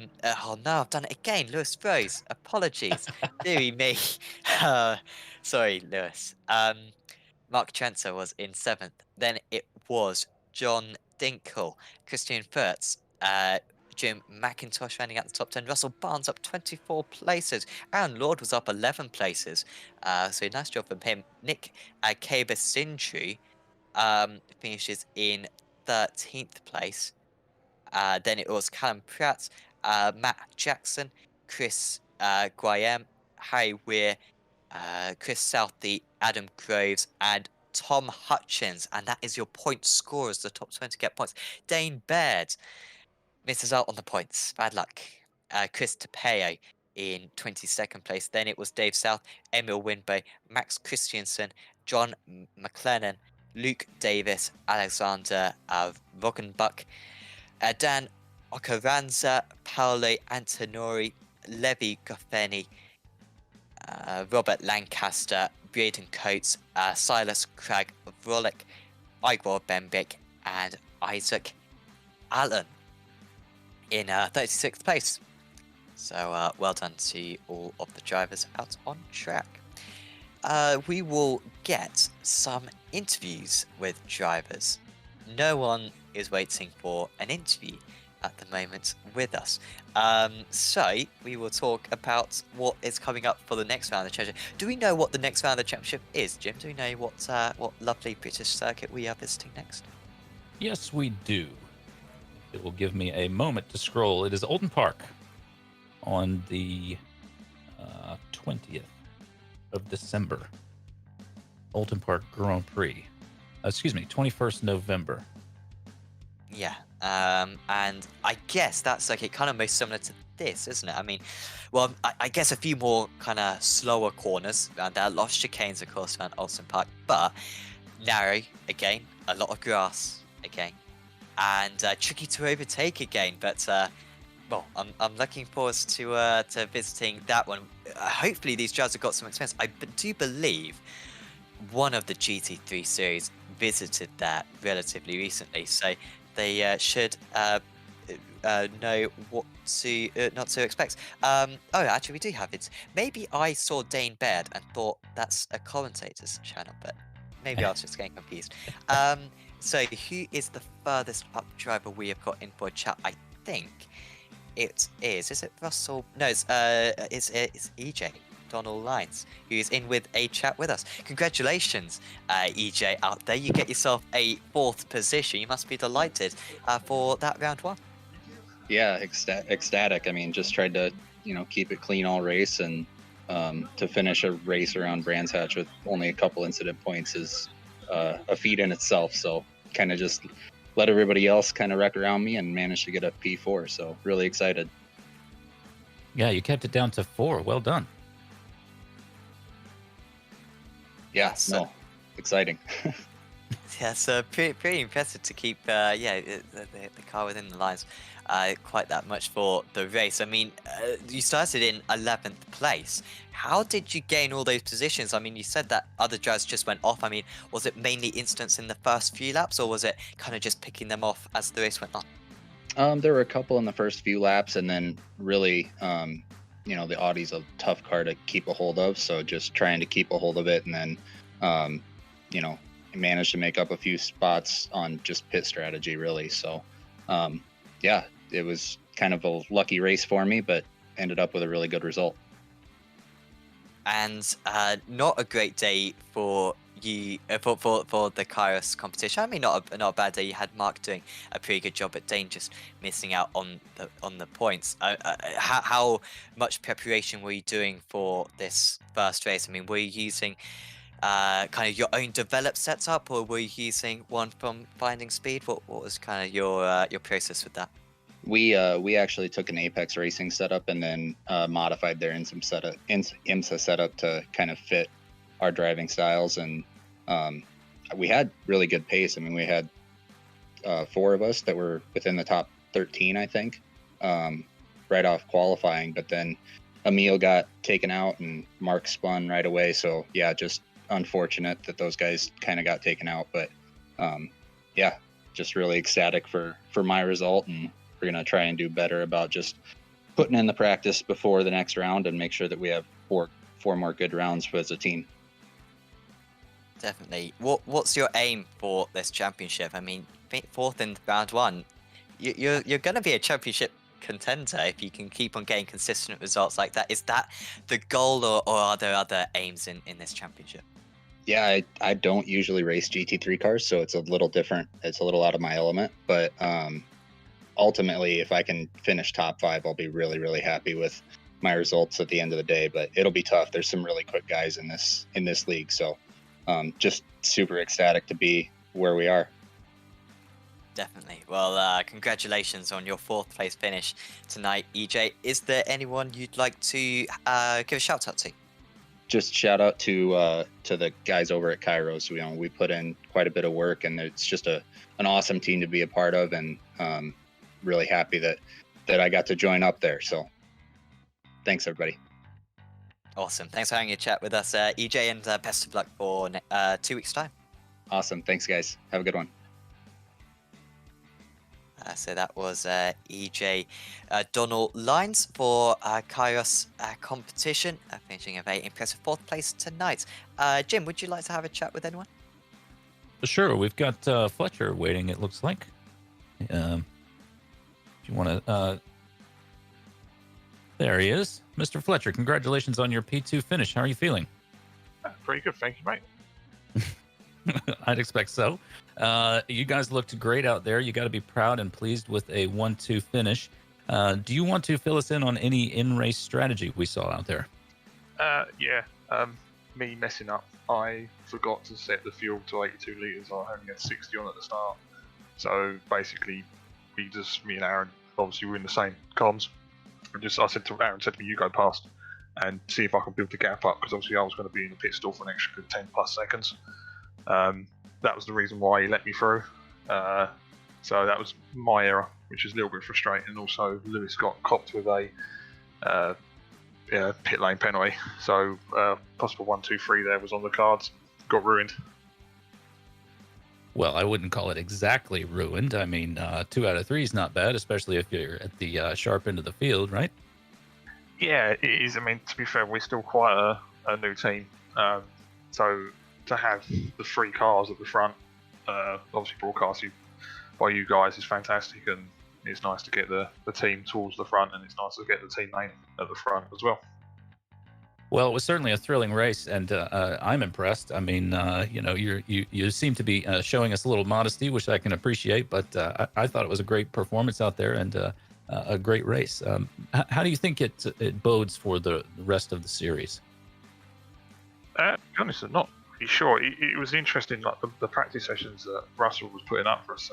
no, I've done it again. Lewis Rose, apologies. Deary me. Sorry, Lewis. Mark Trenter was in 7th. Then it was John Dinkle, Christian Furtz, Jim McIntosh rounding out the top 10. Russell Barnes up 24 places. Aaron Lord was up 11 places. So nice job from him. Nick Kabasindri finishes in 13th place. Then it was Callum Pratt, Matt Jackson, Chris Graham, Harry Weir, Chris Southey, Adam Groves, and Tom Hutchins. And that is your point scorers. The top 20 get points. Dane Baird misses out on the points. Bad luck. Chris Tapeo in 22nd place. Then it was Dave South, Emil Winbay, Max Christiansen, John McLennan, Luke Davis, Alexander Roggenbuck, Dan Ocaranza, Paolo Antonori, Levi Goffeni, Robert Lancaster, Braden Coates, Silas Craig Vrolick, Igor Bembik, and Isaac Allen in 36th place. So well done to all of the drivers out on track. We will get some interviews with drivers. No one is waiting for an interview at the moment with us. So we will talk about what is coming up for the next round of the championship. Do we know what the next round of the championship is, Jim? Do we know what lovely British circuit we are visiting next? Yes, we do. It will give me a moment to scroll. It is Oulton Park on the 20th of December. Oulton Park Grand Prix. 21st November. Yeah, and I guess that's like it kind of most similar to this, isn't it? I mean, well, I guess a few more kind of slower corners around there. A lot of chicanes, of course, around Oulton Park, but narrow again, a lot of grass again, and tricky to overtake again. But well, I'm looking forward to visiting that one. Hopefully, these drivers have got some experience. I do believe one of the GT3 series visited that relatively recently, so they should know what to not to expect. Oh, actually, we do have it. Maybe I saw Dane Baird and thought that's a commentator's channel, but maybe I was just getting confused. So who is the furthest up driver we have got in for a chat? I think it is. Is it Russell? No, it's EJ. Donald Lines, who's in with a chat with us. Congratulations, EJ, out there. You get yourself a 4th position. You must be delighted for that round 1. Yeah, ecstatic. I mean, just tried to, keep it clean all race, and to finish a race around Brands Hatch with only a couple incident points is a feat in itself. So kind of just let everybody else kind of wreck around me and managed to get a P4. So really excited. Yeah, you kept it down to 4. Well done. Yeah, no, exciting. Yeah, so pretty impressive to keep the car within the lines quite that much for the race. I mean, you started in 11th place. How did you gain all those positions? I mean, you said that other drivers just went off. I mean, was it mainly instants in the first few laps, or was it kind of just picking them off as the race went on? There were a couple in the first few laps, and then really, the Audi's a tough car to keep a hold of. So just trying to keep a hold of it, and then, managed to make up a few spots on just pit strategy, really. So, yeah, it was kind of a lucky race for me, but ended up with a really good result. And not a great day for you for the Kairos competition. I mean, not a bad day. You had Mark doing a pretty good job, but Dane just missing out on the points. How much preparation were you doing for this first race? I mean, were you using kind of your own developed setup, or were you using one from Finding Speed? What was kind of your process with that? We actually took an Apex Racing setup and then modified their IMSA setup to kind of fit our driving styles, and we had really good pace. I mean, we had 4 of us that were within the top 13, I think, right off qualifying. But then Emil got taken out and Mark spun right away. So yeah, just unfortunate that those guys kind of got taken out. But yeah, just really ecstatic for my result, and we're gonna try and do better about just putting in the practice before the next round and make sure that we have four more good rounds as a team. Definitely. What's your aim for this championship? I mean, 4th in round 1. You're going to be a championship contender if you can keep on getting consistent results like that. Is that the goal, or are there other aims in this championship? Yeah, I don't usually race GT3 cars, so it's a little different. It's a little out of my element, but ultimately, if I can finish top 5, I'll be really, really happy with my results at the end of the day. But it'll be tough. There's some really quick guys in this league, so just super ecstatic to be where we are. Definitely. Well, congratulations on your 4th place finish tonight, EJ. Is there anyone you'd like to give a shout out to? Just shout out to the guys over at Kairos. We put in quite a bit of work, and it's just an awesome team to be a part of, and really happy that I got to join up there. So thanks, everybody. Awesome. Thanks for having a chat with us, EJ, and best of luck for 2 weeks' time. Awesome. Thanks, guys. Have a good one. So that was EJ Donald Lines for Kairos competition, finishing a very impressive 4th place tonight. Jim, would you like to have a chat with anyone? Sure, we've got Fletcher waiting, it looks like. If you want to... There he is. Mr. Fletcher, congratulations on your P2 finish. How are you feeling? Pretty good, thank you, mate. I'd expect so. You guys looked great out there. You got to be proud and pleased with a 1-2 finish. Do you want to fill us in on any in-race strategy we saw out there? Yeah. Me messing up. I forgot to set the fuel to 82 litres. I only had 60 on at the start. So basically, me and Aaron, obviously we're in the same comms. I said to Aaron, you go past and see if I can build the gap up, because obviously I was going to be in the pit stall for an extra good 10 plus seconds. That was the reason why he let me through. So that was my error, which is a little bit frustrating. And also, Lewis got copped with a pit lane penalty. So possible 1, 2, 3 there was on the cards. Got ruined. Well, I wouldn't call it exactly ruined. I mean, 2 out of 3 is not bad, especially if you're at the sharp end of the field, right? Yeah, it is. I mean, to be fair, we're still quite a new team. So to have the 3 cars at the front, obviously broadcasted by you guys, is fantastic, and it's nice to get the team towards the front, and it's nice to get the team name at the front as well. Well, it was certainly a thrilling race, and I'm impressed. I mean, you seem to be showing us a little modesty, which I can appreciate, but I thought it was a great performance out there and a great race. How do you think it bodes for the rest of the series? To be honest, I'm not really sure. It was interesting, like the practice sessions that Russell was putting up for us,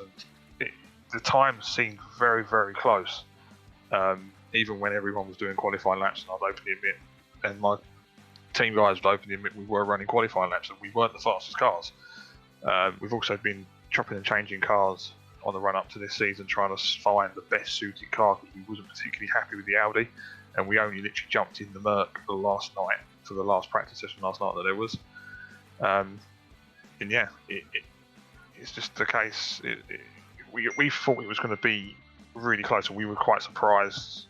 and the times seemed very, very close. Even when everyone was doing qualifying laps, and I'd openly admit, and my team guys would openly admit, we were running qualifying laps and we weren't the fastest cars. We've also been chopping and changing cars on the run up to this season, trying to find the best suited car, because we wasn't particularly happy with the Audi, and we only literally jumped in the Merc the last night for the last practice session last night that there was. And yeah, it's just the case. We thought it was going to be really close, and we were quite surprised.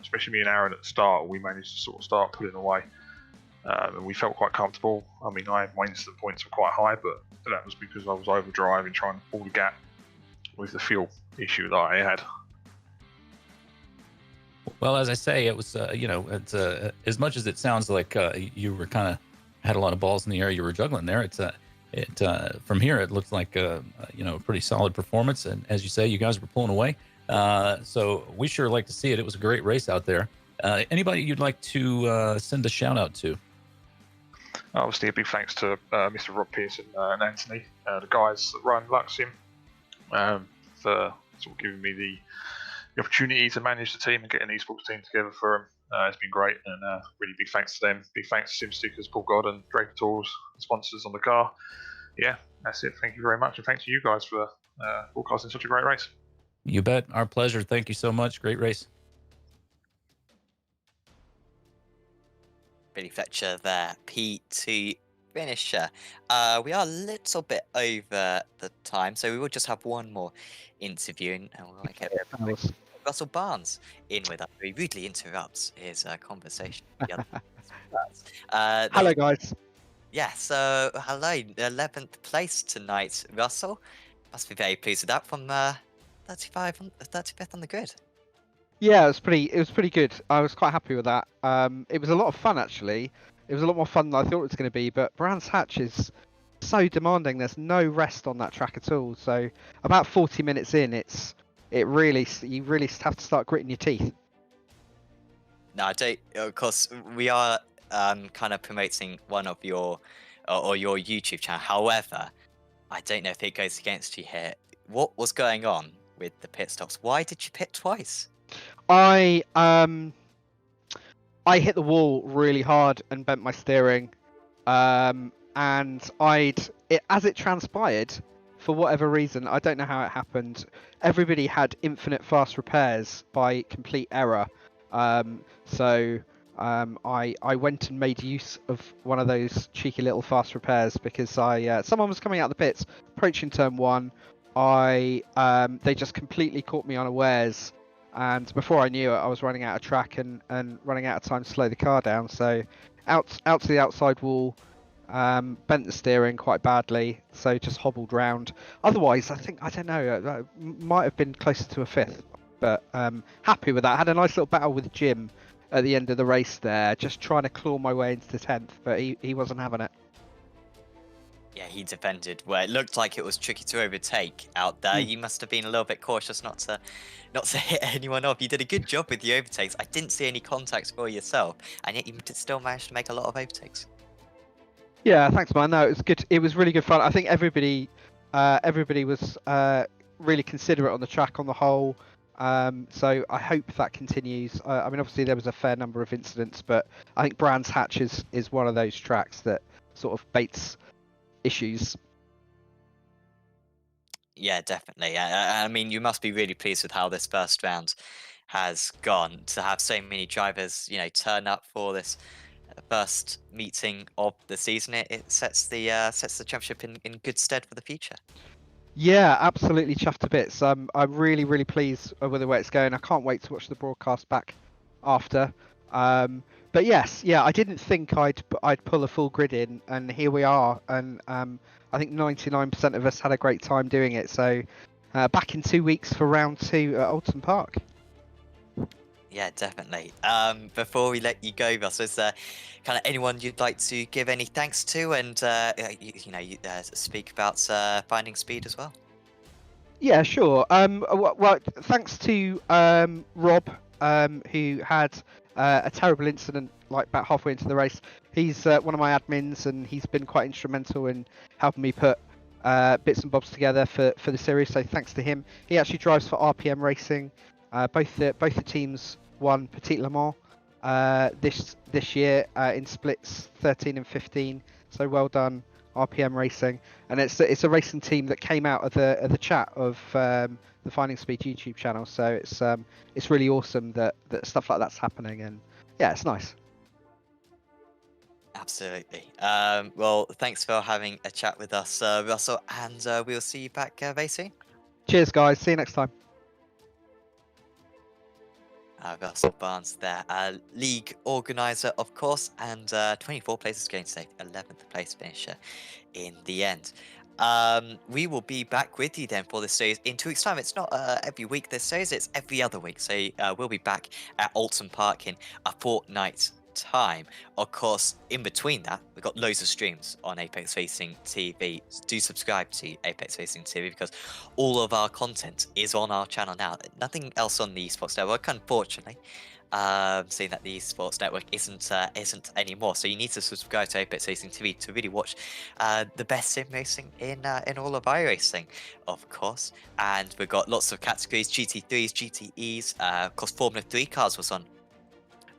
Especially me and Aaron at the start, we managed to sort of start pulling away, and we felt quite comfortable. I mean, my instant points were quite high, but that was because I was overdriving, trying to pull the gap with the fuel issue that I had. Well, as I say, it was, it's as much as it sounds like you were kind of had a lot of balls in the air, you were juggling there. From here, it looked like a pretty solid performance, and as you say, you guys were pulling away. So we sure like to see it. It was a great race out there. Anybody you'd like to send a shout out to? Obviously, a big thanks to Mr. Rob Pearson and Anthony, the guys that run Luxim, for sort of giving me the opportunity to manage the team and get an esports team together for them. It's been great, and really big thanks to them. Big thanks to SimStickers, Paul God, and Draper Tools, sponsors on the car. Yeah, that's it. Thank you very much, and thanks to you guys for broadcasting such a great race. You bet. Our pleasure. Thank you so much. Great race. Billy Fletcher there, P2 finisher. We are a little bit over the time, so we will just have one more interview, and we'll get Russell Barnes in with us. He rudely interrupts his conversation with the other hello, guys. Yeah, so hello, 11th place tonight, Russell. Must be very pleased with that, from 35th on the grid. Yeah, it was pretty good. I was quite happy with that. It was a lot of fun actually. It was a lot more fun than I thought it was going to be. But Brands Hatch is so demanding. There's no rest on that track at all. So about 40 minutes in, you really have to start gritting your teeth. No, I don't. Of course, we are kind of promoting one of your or your YouTube channel. However, I don't know if it goes against you here. What was going on with the pit stops? Why did you pit twice? I hit the wall really hard and bent my steering. And as it transpired, for whatever reason, I don't know how it happened. Everybody had infinite fast repairs by complete error. So I went and made use of one of those cheeky little fast repairs because someone was coming out of the pits, approaching turn one. They just completely caught me unawares, and before I knew it, I was running out of track and running out of time to slow the car down. So out to the outside wall, bent the steering quite badly, so just hobbled round. Otherwise, I don't know, might have been closer to a fifth, but happy with that. Had a nice little battle with Jim at the end of the race there, just trying to claw my way into the 10th, but he wasn't having it. Yeah, he defended where it looked like it was tricky to overtake out there. You must have been a little bit cautious not to hit anyone off. You did a good job with the overtakes. I didn't see any contacts for yourself, and yet you still managed to make a lot of overtakes. Yeah, thanks, man. No, it was good. It was really good fun. I think everybody was really considerate on the track on the whole. So I hope that continues. I mean, obviously there was a fair number of incidents, but I think Brands Hatch is one of those tracks that sort of baits issues. Yeah, definitely. I mean, you must be really pleased with how this first round has gone. To have so many drivers, turn up for this first meeting of the season, it sets the championship in good stead for the future. Yeah, absolutely chuffed to bits. I'm really, really pleased with the way it's going. I can't wait to watch the broadcast back after. But yes, yeah, I didn't think I'd pull a full grid in, and here we are. And I think 99% of us had a great time doing it. So back in 2 weeks for round 2 at Alton Park. Yeah, definitely. Before we let you go, Russ, is there kind of anyone you'd like to give any thanks to, and speak about finding speed as well? Yeah, sure. Well, thanks to Rob, who had a terrible incident like about halfway into the race. He's one of my admins, and he's been quite instrumental in helping me put bits and bobs together for the series. So thanks to him. He actually drives for RPM Racing. Both the teams won Petit Le Mans this year in splits 13 and 15. So well done, RPM Racing. And it's a racing team that came out of the chat of the Finding Speed YouTube channel. So it's really awesome that stuff like that's happening, and yeah, it's nice. Absolutely. Well, thanks for having a chat with us, Russell, and we'll see you back very soon. Cheers, guys. See you next time. Russell Barnes there, league organizer, of course, and 24 places going to take 11th place finisher in the end. We will be back with you then for this series in 2 weeks' time. It's not every week this series, it's every other week. So we'll be back at Alton Park in a fortnight's time. Of course, in between that, we've got loads of streams on Apex Racing TV. Do subscribe to Apex Racing TV because all of our content is on our channel now. Nothing else on the Esports Network, unfortunately. Seeing that the Esports Network isn't anymore, so you need to subscribe to Apex Racing TV to really watch the best sim racing in all of iRacing, of course. And we've got lots of categories: GT3s, GTEs. Of course, Formula 3 cars was on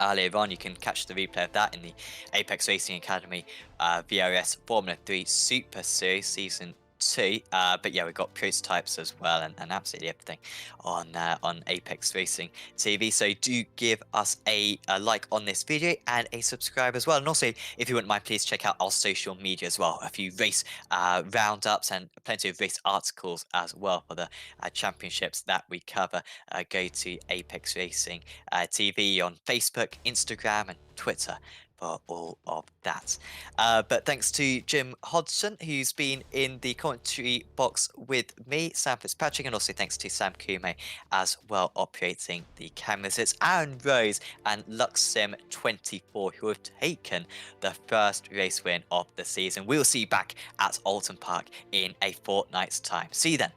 earlier on. You can catch the replay of that in the Apex Racing Academy VRS Formula 3 Super Series Season 2. But yeah, we've got prototypes as well, and absolutely everything on Apex Racing TV. So do give us a like on this video and a subscribe as well. And also, if you wouldn't mind, please check out our social media as well. A few race roundups and plenty of race articles as well for the championships that we cover. Go to Apex Racing TV on Facebook, Instagram, and Twitter for all of that. But thanks to Jim Hodgson, who's been in the commentary box with me, Sam Fitzpatrick, and also thanks to Sam Kume as well, operating the cameras. It's Aaron Rose and LuxSim24 who have taken the first race win of the season. We'll see you back at Alton Park in a fortnight's time. See you then.